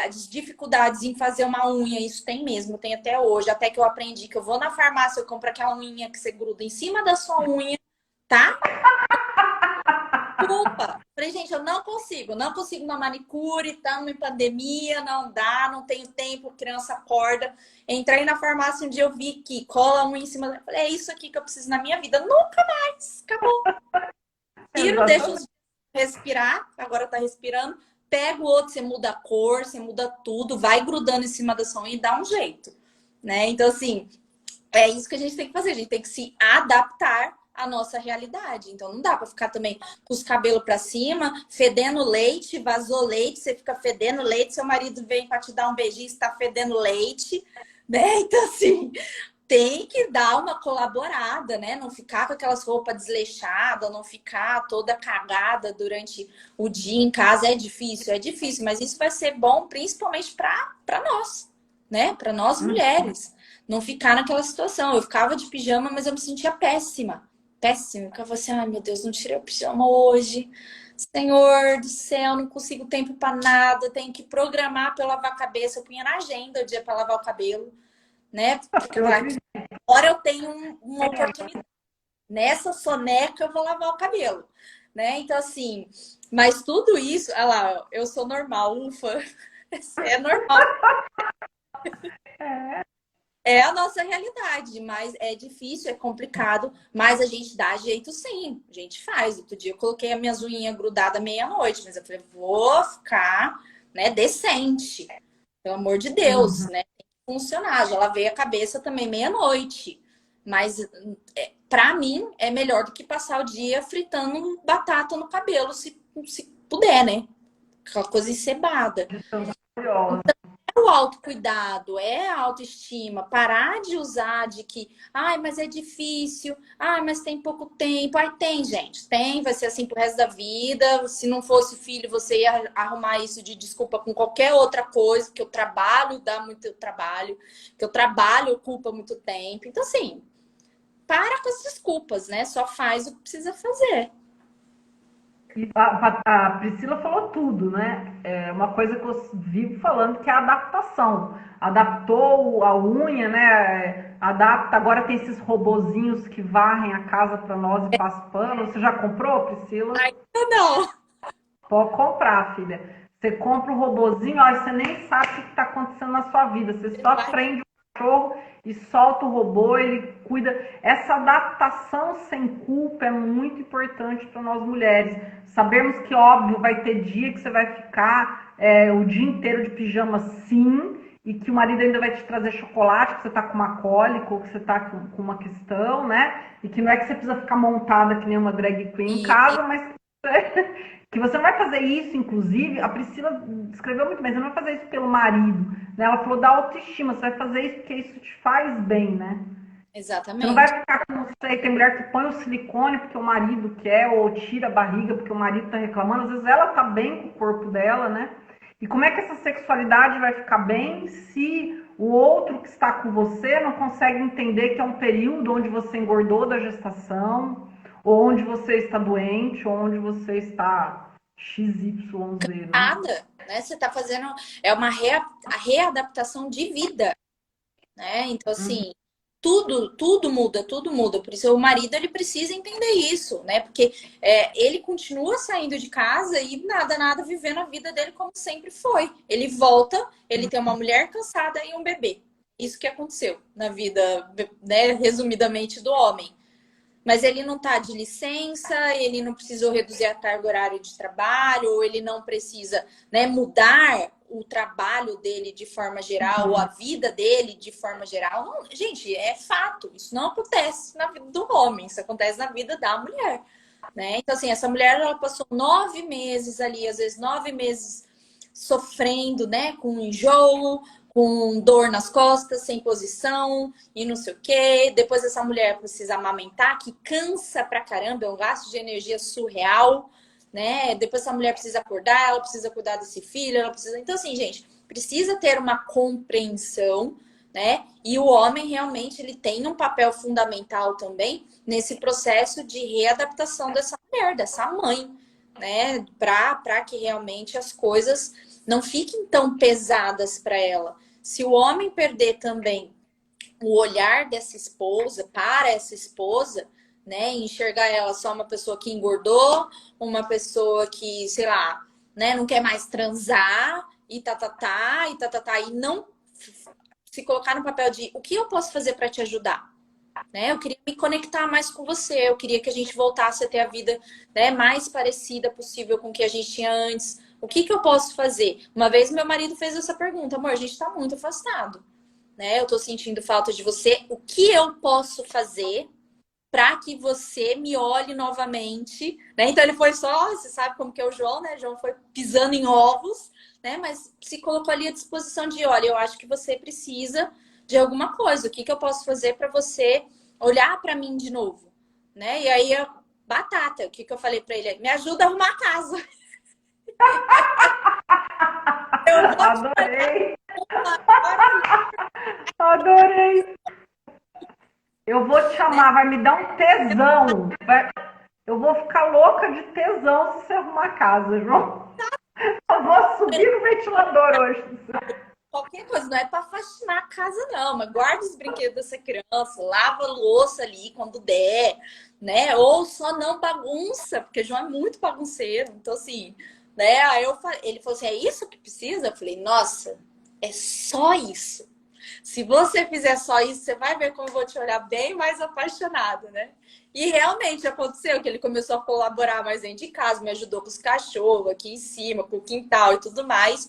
As dificuldades em fazer uma unha, isso tem mesmo, tem até hoje. Até que eu aprendi que eu vou na farmácia, eu compro aquela unha que você gruda em cima da sua unha, tá? Desculpa. Falei, gente, eu não consigo uma manicure, estamos em pandemia, não dá, não tenho tempo, criança acorda. Entrei na farmácia um dia, eu vi que cola um em cima. Falei, é isso aqui que eu preciso na minha vida. Nunca mais, acabou. Tiro, deixo os respirar, agora tá respirando. Pega o outro, você muda a cor, você muda tudo, vai grudando em cima da sua unha e dá um jeito, né? Então, assim, é isso que a gente tem que fazer, a gente tem que se adaptar à nossa realidade. Então não dá para ficar também com os cabelos para cima, fedendo leite, vazou leite, você fica fedendo leite, seu marido vem para te dar um beijinho, está fedendo leite, né? Então assim, tem que dar uma colaborada, né? Não ficar com aquelas roupas desleixadas, não ficar toda cagada durante o dia em casa. É difícil, mas isso vai ser bom principalmente para nós, né? Para nós mulheres. Não ficar naquela situação. Eu ficava de pijama, mas eu me sentia péssima. Péssima. Eu ficava assim, ai meu Deus, não tirei o pijama hoje. Senhor do céu, não consigo tempo para nada. Tenho que programar para eu lavar a cabeça. Eu punha na agenda o dia para lavar o cabelo, né? Porque agora eu tenho uma oportunidade. Nessa soneca eu vou lavar o cabelo, né? Então, assim, mas tudo isso, olha lá, eu sou normal, ufa. É normal. É a nossa realidade, mas é difícil, é complicado, mas a gente dá jeito sim, a gente faz. Outro dia eu coloquei as minhas unhas grudadas meia-noite, mas eu falei, vou ficar, né, decente, pelo amor de Deus, né? Tem que funcionar. Já lavei a cabeça também meia-noite, mas pra mim é melhor do que passar o dia fritando batata no cabelo, se puder, né? Aquela coisa encebada. É o autocuidado, é a autoestima, parar de usar de que, ai, mas é difícil, ai, mas tem pouco tempo. Ai, tem, gente, tem, vai ser assim pro resto da vida. Se não fosse filho, você ia arrumar isso de desculpa com qualquer outra coisa, porque o trabalho dá muito trabalho, que o trabalho ocupa muito tempo. Então, assim, para com as desculpas, né? Só faz o que precisa fazer. E a Priscila falou tudo, né? É uma coisa que eu vivo falando que é a adaptação. Adaptou a unha, né? Adapta. Agora tem esses robozinhos que varrem a casa para nós e passam pano. Você já comprou, Priscila? Ainda não. Pode comprar, filha. Você compra o robozinho, ó, e você nem sabe o que está acontecendo na sua vida. Você só prende o cachorro e solta o robô, ele cuida. Essa adaptação sem culpa é muito importante para nós mulheres. Sabermos que, óbvio, vai ter dia que você vai ficar o dia inteiro de pijama, sim, e que o marido ainda vai te trazer chocolate, que você tá com uma cólica ou que você tá com uma questão, né? E que não é que você precisa ficar montada que nem uma drag queen em casa, mas que você não vai fazer isso, inclusive, a Priscila descreveu muito bem, você não vai fazer isso pelo marido, né? Ela falou da autoestima, você vai fazer isso porque isso te faz bem, né? Exatamente. Você não vai ficar com você, tem mulher que põe o silicone porque o marido quer, ou tira a barriga porque o marido tá reclamando, às vezes ela tá bem com o corpo dela, né? E como é que essa sexualidade vai ficar bem se o outro que está com você não consegue entender que é um período onde você engordou da gestação, ou onde você está doente, ou onde você está XYZ, né? Nada, né? Você está fazendo uma a readaptação de vida, né? Então, assim, tudo muda, tudo muda. Por isso, o marido ele precisa entender isso, né? Porque ele continua saindo de casa e nada, vivendo a vida dele como sempre foi. Ele volta, ele tem uma mulher cansada e um bebê. Isso que aconteceu na vida, né? Resumidamente, do homem. Mas ele não está de licença, ele não precisou reduzir a carga horária de trabalho, ou ele não precisa, né, mudar o trabalho dele de forma geral, ou a vida dele de forma geral. Não, gente, é fato. Isso não acontece na vida do homem, isso acontece na vida da mulher, né? Então, assim, essa mulher, ela passou 9 meses ali, às vezes 9 meses sofrendo, né? Com enjoo, com dor nas costas, sem posição e não sei o quê. Depois essa mulher precisa amamentar, que cansa pra caramba, é um gasto de energia surreal, né? Depois essa mulher precisa acordar, ela precisa cuidar desse filho, ela precisa... Então, assim, gente, precisa ter uma compreensão, né? E o homem realmente ele tem um papel fundamental também nesse processo de readaptação dessa mulher, dessa mãe, né? Para que realmente as coisas não fiquem tão pesadas para ela. Se o homem perder também o olhar dessa esposa para essa esposa, né? Enxergar ela só uma pessoa que engordou, uma pessoa que, sei lá, né, não quer mais transar e e não se colocar no papel de o que eu posso fazer para te ajudar, né? Eu queria me conectar mais com você, eu queria que a gente voltasse a ter a vida, né, mais parecida possível com o que a gente tinha antes. O que eu posso fazer? Uma vez meu marido fez essa pergunta, amor, a gente tá muito afastado, né? Eu tô sentindo falta de você. O que eu posso fazer para que você me olhe novamente, né? Então ele foi só, você sabe como que é o João, né? O João foi pisando em ovos, né? Mas se colocou ali à disposição de, olha, eu acho que você precisa de alguma coisa. O que eu posso fazer para você olhar para mim de novo, né? E aí, batata, o que eu falei para ele? Me ajuda a arrumar a casa. Eu vou Adorei! Adorei! Eu vou te chamar, vai me dar um tesão. Eu vou ficar louca de tesão se você arrumar a casa, João. Eu vou subir no ventilador hoje. qualquer coisa, não é para faxinar a casa, não, mas guarda os brinquedos dessa criança, lava a louça ali quando der, né? Ou só não bagunça, porque o João é muito bagunceiro. Então, assim, né? Aí ele falou assim: é isso que precisa? Eu falei: nossa, é só isso. Se você fizer só isso, você vai ver como eu vou te olhar bem mais apaixonada, né? E realmente aconteceu que ele começou a colaborar mais dentro de casa, me ajudou com os cachorros aqui em cima, com o quintal e tudo mais.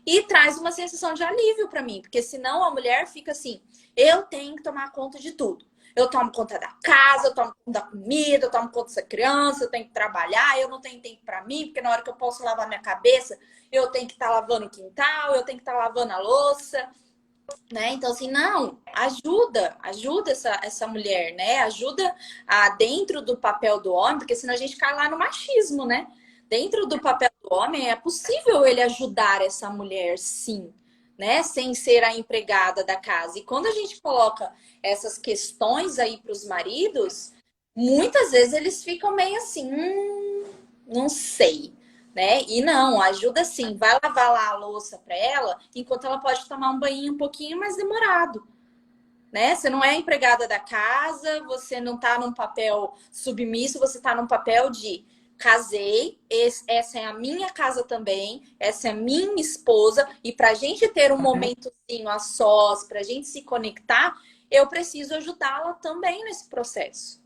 E traz uma sensação de alívio para mim, porque senão a mulher fica assim: eu tenho que tomar conta de tudo. Eu tomo conta da casa, eu tomo conta da comida, eu tomo conta dessa criança, eu tenho que trabalhar, eu não tenho tempo para mim, porque na hora que eu posso lavar minha cabeça, eu tenho que estar lavando o quintal, eu tenho que estar lavando a louça, né? Então, assim, não, ajuda essa mulher, né? Ajuda dentro do papel do homem, porque senão a gente cai lá no machismo, né? Dentro do papel do homem, é possível ele ajudar essa mulher, sim, né? Sem ser a empregada da casa. E quando a gente coloca essas questões aí para os maridos, muitas vezes eles ficam meio assim, não sei, né? E não, ajuda sim. Vai lavar lá a louça para ela, enquanto ela pode tomar um banho um pouquinho mais demorado, né? Você não é empregada da casa, você não tá num papel submisso, você tá num papel de casei, essa é a minha casa também, essa é a minha esposa, e pra gente ter um momentozinho a sós, pra gente se conectar, eu preciso ajudá-la também nesse processo.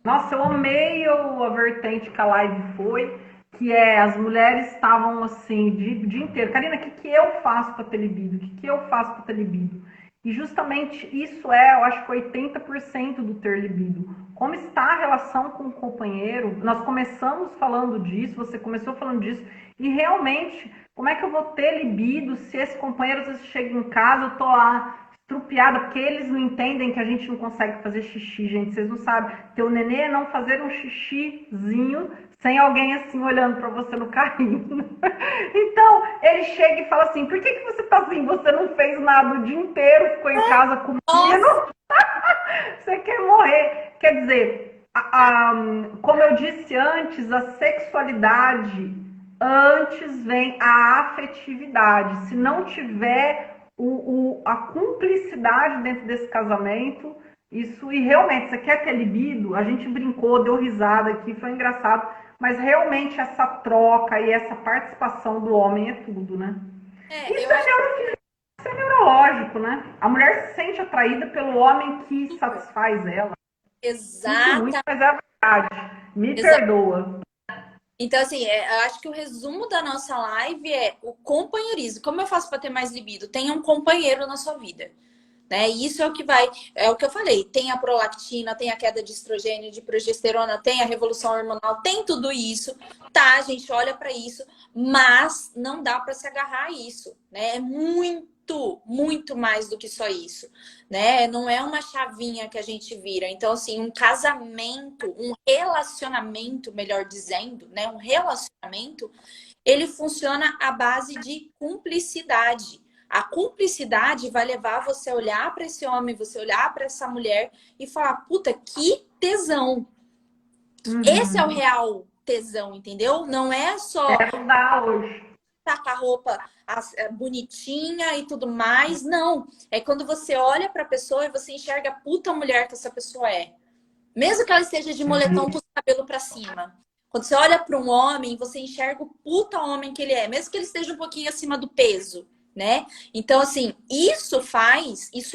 Nossa, eu amei a vertente que a live foi, que é as mulheres estavam assim, o dia inteiro. Karina, o que eu faço para ter libido? O que eu faço para ter libido? E justamente isso eu acho que 80% do ter libido. Como está a relação com o companheiro? Nós começamos falando disso, você começou falando disso, e realmente, como é que eu vou ter libido se esse companheiro, às vezes, chega em casa, eu tô lá estrupiada, porque eles não entendem que a gente não consegue fazer xixi, gente, vocês não sabem. Teu nenê é não fazer um xixizinho sem alguém assim olhando para você no carrinho. Então, ele chega e fala assim: por que você tá assim? Você não fez nada o dia inteiro, ficou em casa comendo? Você quer morrer. Quer dizer, como eu disse antes, a sexualidade antes vem a afetividade. Se não tiver a cumplicidade dentro desse casamento, isso, e realmente, você quer ter libido? A gente brincou, deu risada aqui, foi engraçado, mas realmente essa troca e essa participação do homem é tudo, né? Isso é neurológico, né? A mulher se sente atraída pelo homem que satisfaz ela. Exatamente. Muito, mas é a verdade. Me perdoa. Então, assim, eu acho que o resumo da nossa live é o companheirismo. Como eu faço para ter mais libido? Tenha um companheiro na sua vida, né? E isso é o que vai, é o que eu falei. Tem a prolactina, tem a queda de estrogênio, de progesterona, tem a revolução hormonal, tem tudo isso, tá? A gente olha para isso, mas não dá para se agarrar a isso, né? É muito mais do que só isso, né? Não é uma chavinha que a gente vira. Então, assim, um casamento, um relacionamento, melhor dizendo, né? Um relacionamento, ele funciona à base de cumplicidade. A cumplicidade vai levar você a olhar para esse homem, você olhar para essa mulher e falar: puta, que tesão. Esse é o real tesão, entendeu? Não é só Quero dar hoje. estar com a roupa bonitinha e tudo mais. Não. É quando você olha para a pessoa e você enxerga a puta mulher que essa pessoa é. Mesmo que ela esteja de moletom com o cabelo para cima. Quando você olha para um homem, você enxerga o puta homem que ele é, mesmo que ele esteja um pouquinho acima do peso, né? Então, assim, isso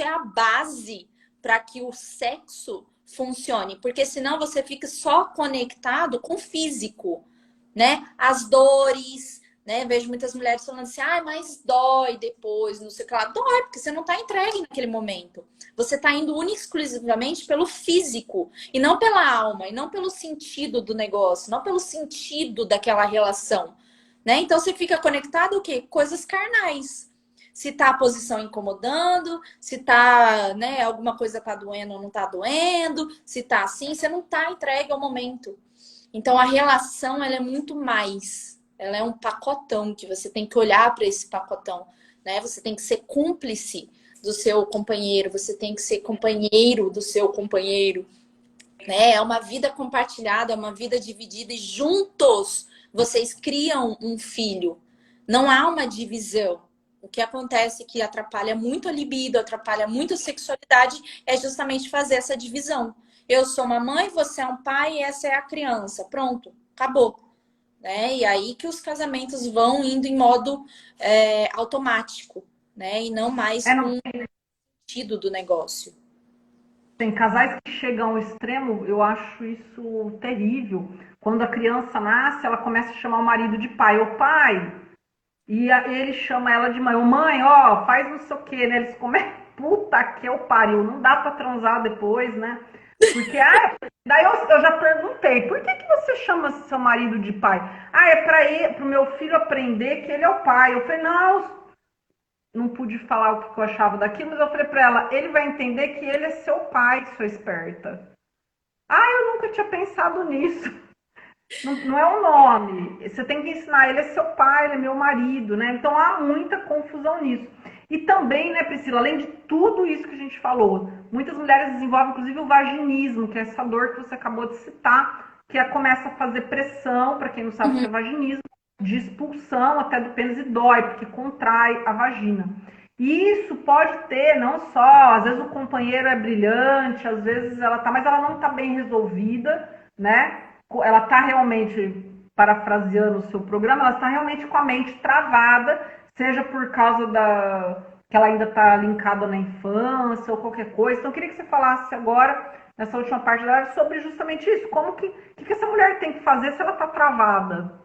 é a base para que o sexo funcione, porque senão você fica só conectado com o físico, né? As dores, né? Vejo muitas mulheres falando assim, mas dói depois, não sei o que lá. Dói, porque você não está entregue naquele momento. Você está indo única e exclusivamente pelo físico, e não pela alma, e não pelo sentido do negócio, não pelo sentido daquela relação, né? Então você fica conectado o quê? Coisas carnais. Se tá a posição incomodando, se tá, né, alguma coisa tá doendo ou não tá doendo, se tá assim, você não tá entregue ao momento. Então a relação, ela é muito mais. Ela é um pacotão que você tem que olhar para esse pacotão, né? Você tem que ser cúmplice do seu companheiro, você tem que ser companheiro do seu companheiro, né? É uma vida compartilhada, é uma vida dividida e juntos vocês criam um filho. Não há uma divisão. O que acontece que atrapalha muito a libido, atrapalha muito a sexualidade, é justamente fazer essa divisão. Eu sou uma mãe, você é um pai e essa é a criança. Pronto, acabou. Né? E aí que os casamentos vão indo em modo automático, né? E não mais É, com não, o sentido do negócio. tem casais que chegam ao extremo, eu acho isso terrível. Quando a criança nasce, ela começa a chamar o marido de pai. Ô pai! E ele chama ela de mãe. Ô mãe, ó, faz não sei o quê, né? Eles comem, puta que eu pariu. Não dá pra transar depois, né? Porque, daí eu já perguntei, por que você chama seu marido de pai? É pro meu filho aprender que ele é o pai. Eu falei, não pude falar o que eu achava daquilo, mas eu falei pra ela, ele vai entender que ele é seu pai, sua esperta. Eu nunca tinha pensado nisso. Não é um nome. Você tem que ensinar, ele é seu pai, ele é meu marido, né? Então há muita confusão nisso. E também, né, Priscila, além de tudo isso que a gente falou, muitas mulheres desenvolvem, inclusive, o vaginismo, que é essa dor que você acabou de citar, que começa a fazer pressão, para quem não sabe o que é vaginismo, de expulsão até do pênis e dói, porque contrai a vagina. E isso pode ter, não só, às vezes o companheiro é brilhante, às vezes mas ela não está bem resolvida, né? Ela está realmente, parafraseando o seu programa, ela está realmente com a mente travada, seja por causa que ela ainda está linkada na infância ou qualquer coisa. Então eu queria que você falasse agora, nessa última parte da live, sobre justamente isso. Como que essa mulher tem que fazer se ela está travada?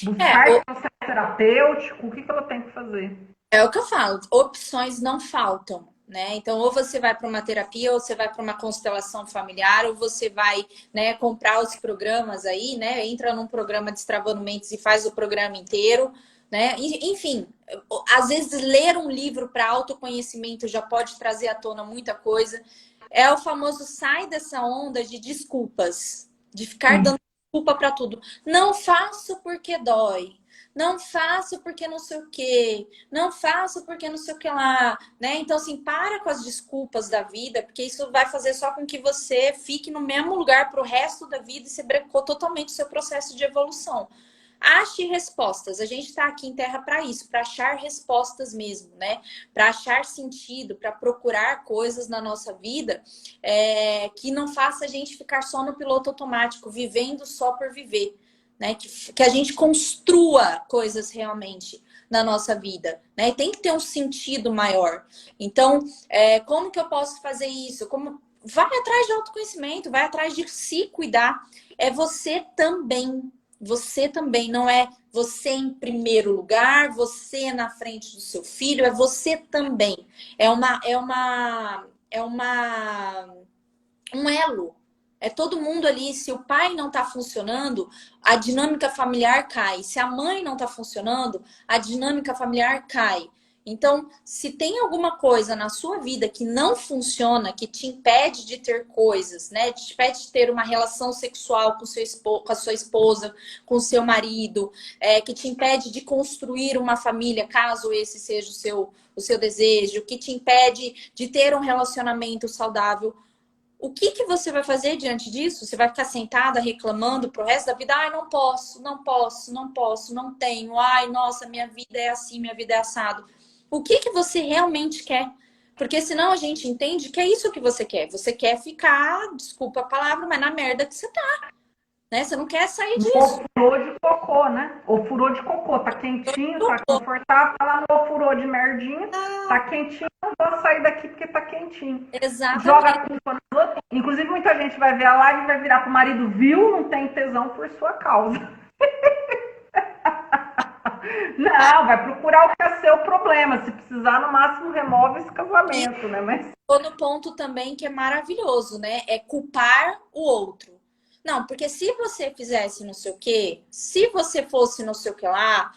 Buscar processo terapêutico? O que ela tem que fazer? É o que eu falo, opções não faltam, né? Então, ou você vai para uma terapia, ou você vai para uma constelação familiar, ou você vai, né, comprar os programas aí, né? Entra num programa Destravando Mentes e faz o programa inteiro, né? Enfim, às vezes ler um livro para autoconhecimento já pode trazer à tona muita coisa. É o famoso sai dessa onda de desculpas, de ficar dando desculpa para tudo. Não faço porque dói. Não faço porque não sei o quê. Não faço porque não sei o que lá, né? Então, assim, para com as desculpas da vida, porque isso vai fazer só com que você fique no mesmo lugar pro resto da vida e você brecou totalmente o seu processo de evolução. Ache respostas. A gente está aqui em Terra para isso, para achar respostas mesmo, né? Para achar sentido, para procurar coisas na nossa vida que não faça a gente ficar só no piloto automático, vivendo só por viver. Né? Que a gente construa coisas realmente na nossa vida, né? E tem que ter um sentido maior. Então, como que eu posso fazer isso? Vai atrás de autoconhecimento, vai atrás de se cuidar. É você também. Você também não é você em primeiro lugar, você na frente do seu filho, é você também. Um elo. É todo mundo ali. Se o pai não está funcionando, a dinâmica familiar cai. Se a mãe não está funcionando, a dinâmica familiar cai. Então, se tem alguma coisa na sua vida que não funciona, que te impede de ter coisas, né? Te impede de ter uma relação sexual com, com a sua esposa, com o seu marido, que te impede de construir uma família, caso esse seja o seu desejo, que te impede de ter um relacionamento saudável. O que você vai fazer diante disso? Você vai ficar sentada reclamando pro resto da vida? Ai, não posso, não posso, não posso, não tenho. Ai, nossa, minha vida é assim, minha vida é assado. O que você realmente quer? Porque senão a gente entende que é isso que você quer. Você quer ficar, desculpa a palavra, mas na merda que você tá, né? Você não quer sair disso. Ofurô de cocô, né? Ofurô de cocô. Tá quentinho, tá confortável, tá lá no ofurô de merdinha. Tá quentinho, não vou sair daqui porque tá quentinho. Joga a Exatamente. culpa no outro. Inclusive, muita gente vai ver a live e vai virar pro marido, viu? Não tem tesão por sua causa. Não, vai procurar o que é seu problema. Se precisar, no máximo, remove esse casamento, né? Mas Tô no ponto também que é maravilhoso, né? É culpar o outro. Não, porque se você fizesse não sei o quê, se você fosse não sei o que lá,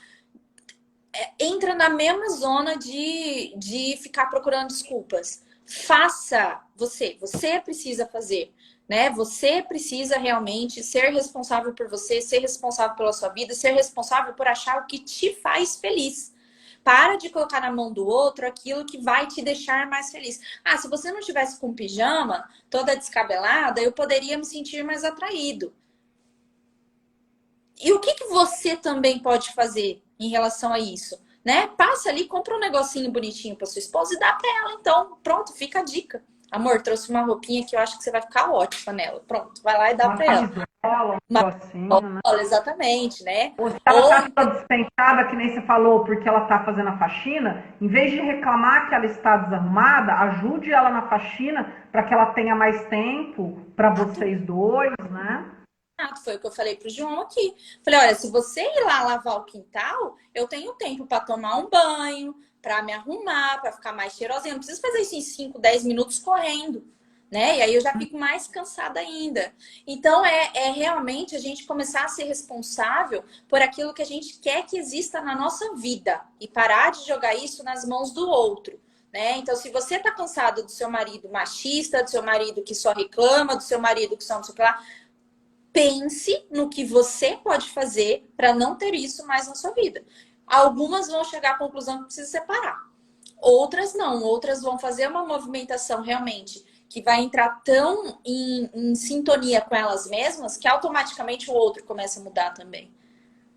entra na mesma zona de ficar procurando desculpas. Faça você precisa fazer, né? Você precisa realmente ser responsável por você, ser responsável pela sua vida, ser responsável por achar o que te faz feliz. Para de colocar na mão do outro aquilo que vai te deixar mais feliz. Ah, se você não tivesse com pijama, toda descabelada, eu poderia me sentir mais atraído. E o que você também pode fazer em relação a isso? Né? Passa ali, compra um negocinho bonitinho para sua esposa e dá para ela. Então, pronto, fica a dica. Amor, trouxe uma roupinha que eu acho que você vai ficar ótima nela. Pronto, vai lá e dá uma para ela. camisola, um Uma negocinho, né? exatamente, né? Ou se ela Ou tá toda despentada, que nem você falou, porque ela tá fazendo a faxina, em vez de reclamar que ela está desarrumada, ajude ela na faxina para que ela tenha mais tempo para vocês dois, né? foi o que eu falei pro João aqui. Falei, olha, se você ir lá lavar o quintal, eu tenho tempo para tomar um banho, para me arrumar, para ficar mais cheirosinha. Não preciso fazer isso em 5, 10 minutos correndo, né? E aí eu já fico mais cansada ainda. Então é realmente a gente começar a ser responsável por aquilo que a gente quer que exista na nossa vida e parar de jogar isso nas mãos do outro. Né? Então, se você tá cansado do seu marido machista, do seu marido que só reclama, do seu marido que só não sei o que lá, pense no que você pode fazer para não ter isso mais na sua vida. Algumas vão chegar à conclusão que precisa separar. Outras não. Outras vão fazer uma movimentação realmente que vai entrar tão em sintonia com elas mesmas que automaticamente o outro começa a mudar também.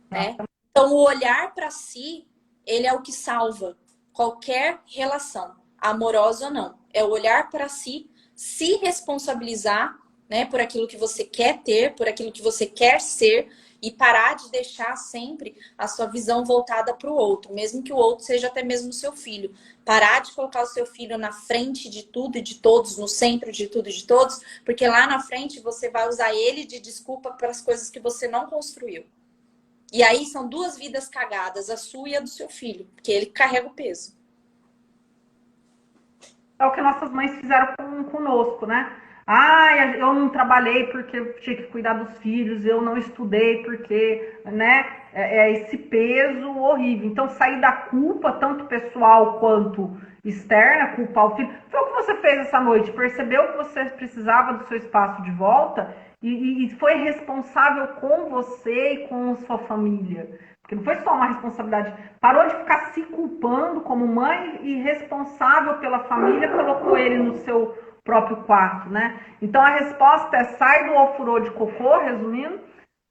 Né? Então, o olhar para si, ele é o que salva qualquer relação, amorosa ou não. É o olhar para si, se responsabilizar, né, por aquilo que você quer ter, por aquilo que você quer ser e parar de deixar sempre a sua visão voltada para o outro, mesmo que o outro seja até mesmo o seu filho. Parar de colocar o seu filho na frente de tudo e de todos, no centro de tudo e de todos, porque lá na frente você vai usar ele de desculpa para as coisas que você não construiu. E aí são duas vidas cagadas, a sua e a do seu filho, porque ele carrega o peso. É o que nossas mães fizeram conosco, né? Ah, eu não trabalhei porque eu tinha que cuidar dos filhos, eu não estudei porque, né? É esse peso horrível. Então, sair da culpa, tanto pessoal quanto externa, culpar o filho. Foi o que você fez essa noite, percebeu que você precisava do seu espaço de volta e foi responsável com você e com sua família. Porque não foi só uma responsabilidade. Parou de ficar se culpando como mãe e responsável pela família, colocou ele no seu próprio quarto, né? Então a resposta é: sai do ofurô de cocô, resumindo,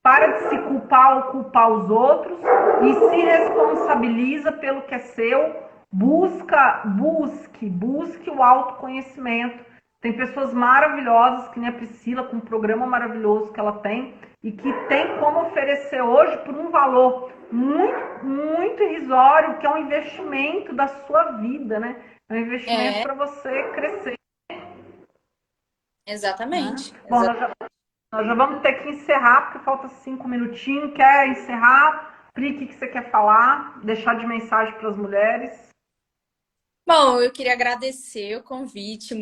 para de se culpar ou culpar os outros e se responsabiliza pelo que é seu, busque o autoconhecimento. Tem pessoas maravilhosas, que nem a Priscila, com um programa maravilhoso que ela tem e que tem como oferecer hoje por um valor muito, muito irrisório, que é um investimento da sua vida, né? É um investimento para você crescer. Exatamente. Bom, Nós já vamos ter que encerrar, porque falta 5 minutinhos. Quer encerrar? Pri, o que você quer falar? Deixar de mensagem para as mulheres? Bom, eu queria agradecer o convite,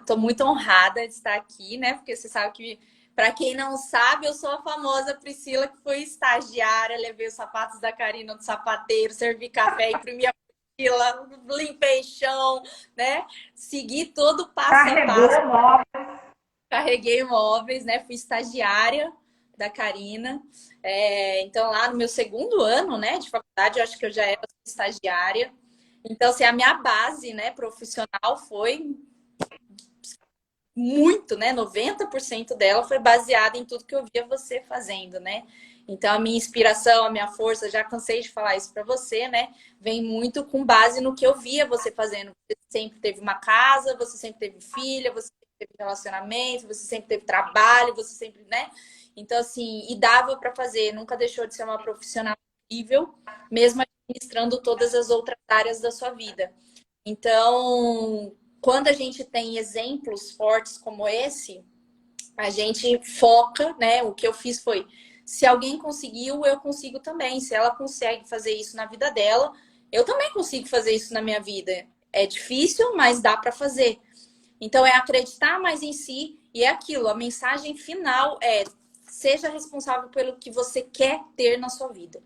tô muito honrada de estar aqui, né? Porque você sabe que, para quem não sabe, eu sou a famosa Priscila que foi estagiária, levei os sapatos da Karina do sapateiro, servi café, imprimi a mochila, limpei chão, né? Segui todo o passo a Carregou passo, móveis. carreguei móveis, né? Fui estagiária da Karina. Então, lá no meu segundo ano, né, de faculdade, eu acho que eu já era estagiária. Então, assim, a minha base, né, profissional foi muito, né? 90% dela foi baseada em tudo que eu via você fazendo, né? Então, a minha inspiração, a minha força, já cansei de falar isso para você, né? Vem muito com base no que eu via você fazendo. Você sempre teve uma casa, você sempre teve filha, você sempre teve relacionamento, você sempre teve trabalho, você sempre, né? Então, assim, e dava para fazer, nunca deixou de ser uma profissional incrível, mesmo administrando todas as outras áreas da sua vida. Então, quando a gente tem exemplos fortes como esse, a gente foca, né? O que eu fiz foi, se alguém conseguiu, eu consigo também. Se ela consegue fazer isso na vida dela, eu também consigo fazer isso na minha vida. É difícil, mas dá para fazer. Então, é acreditar mais em si e é aquilo. A mensagem final é: seja responsável pelo que você quer ter na sua vida.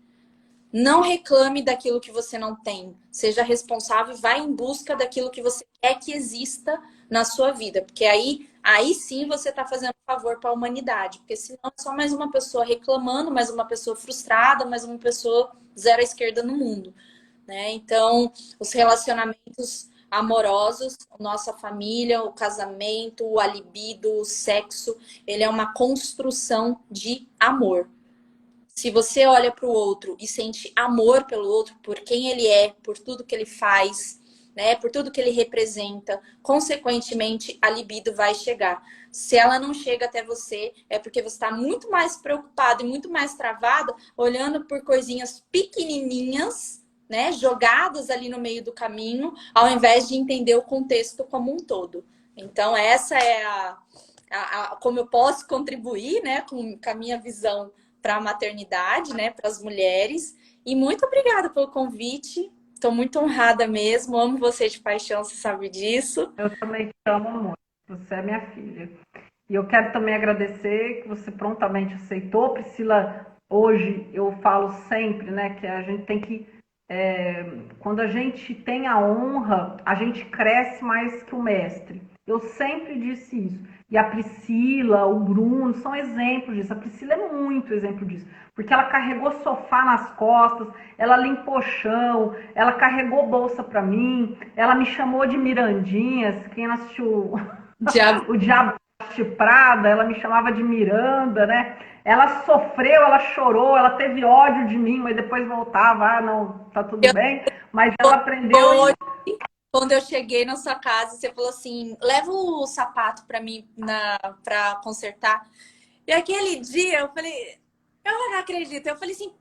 Não reclame daquilo que você não tem. Seja responsável e vá em busca daquilo que você quer que exista na sua vida. Porque aí sim você está fazendo um favor para a humanidade. Porque senão é só mais uma pessoa reclamando, mais uma pessoa frustrada, mais uma pessoa zero à esquerda no mundo, né? Então, os relacionamentos amorosos, nossa família, o casamento, a libido, o sexo, ele é uma construção de amor. Se você olha para o outro e sente amor pelo outro, por quem ele é, por tudo que ele faz, né, por tudo que ele representa, consequentemente a libido vai chegar. Se ela não chega até você, é porque você está muito mais preocupado e muito mais travada, olhando por coisinhas pequenininhas, né, jogadas ali no meio do caminho, ao invés de entender o contexto como um todo. Então, essa é como eu posso contribuir, né, com a minha visão para a maternidade, né, para as mulheres. E muito obrigada pelo convite. Estou muito honrada mesmo. Amo você de paixão, você sabe disso. Eu também te amo muito. Você é minha filha. E eu quero também agradecer que você prontamente aceitou. Priscila, hoje eu falo sempre, né, que a gente tem que... quando a gente tem a honra, a gente cresce mais que o mestre. Eu sempre disse isso. E a Priscila, o Bruno, são exemplos disso. A Priscila é muito exemplo disso. Porque ela carregou sofá nas costas, ela limpou chão, ela carregou bolsa para mim, ela me chamou de Mirandinhas. Quem assistiu o Diabo de Prada, ela me chamava de Miranda, né? Ela sofreu, ela chorou, ela teve ódio de mim, mas depois voltava, não, tá tudo bem. Mas ela aprendeu... Quando eu cheguei na sua casa, você falou assim: leva o sapato para mim para consertar. E aquele dia eu falei: eu não acredito. Eu falei assim: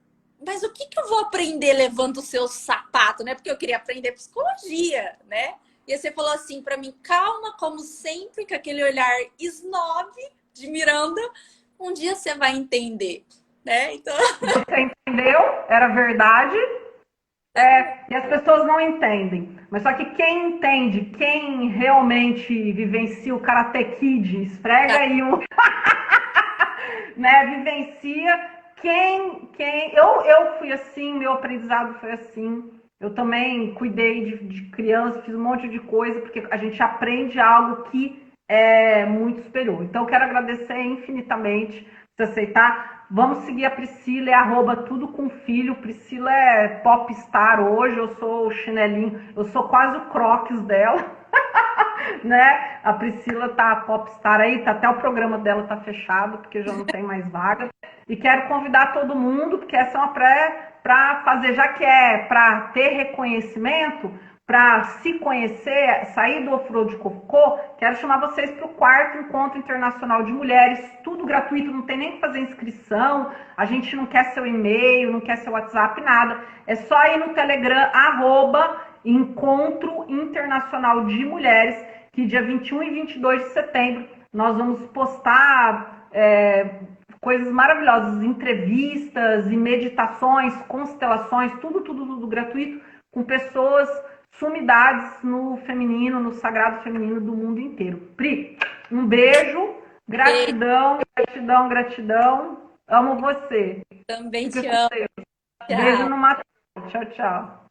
mas o que eu vou aprender levando o seu sapato, né? Porque eu queria aprender psicologia, né? E você falou assim para mim: calma, como sempre, com aquele olhar snob de Miranda, um dia você vai entender, né? Então... Você entendeu? Era verdade. E as pessoas não entendem. Mas só que quem entende, quem realmente vivencia o Karate Kid, esfrega aí o... né, vivencia eu fui assim, meu aprendizado foi assim. Eu também cuidei de criança, fiz um monte de coisa, porque a gente aprende algo que é muito superior. Então, eu quero agradecer infinitamente por você aceitar. Vamos seguir a Priscila, é @tudo-com-filho. Priscila é popstar hoje, eu sou o chinelinho, eu sou quase o Crocs dela. Né? A Priscila tá popstar aí, até o programa dela tá fechado, porque já não tem mais vaga. E quero convidar todo mundo, porque essa é uma para fazer, já que é para ter reconhecimento, para se conhecer, sair do off-road cocô, quero chamar vocês para o 4º Encontro Internacional de Mulheres, tudo gratuito, não tem nem que fazer inscrição, a gente não quer seu e-mail, não quer seu WhatsApp, nada. É só ir no Telegram, @Encontro Internacional de Mulheres, que dia 21 e 22 de setembro nós vamos postar coisas maravilhosas, entrevistas e meditações, constelações, tudo gratuito, com pessoas, sumidades no feminino, no sagrado feminino do mundo inteiro. Pri, um beijo, gratidão, gratidão, gratidão. Amo você. Também te amo. Beijo no Matheus. Tchau, tchau.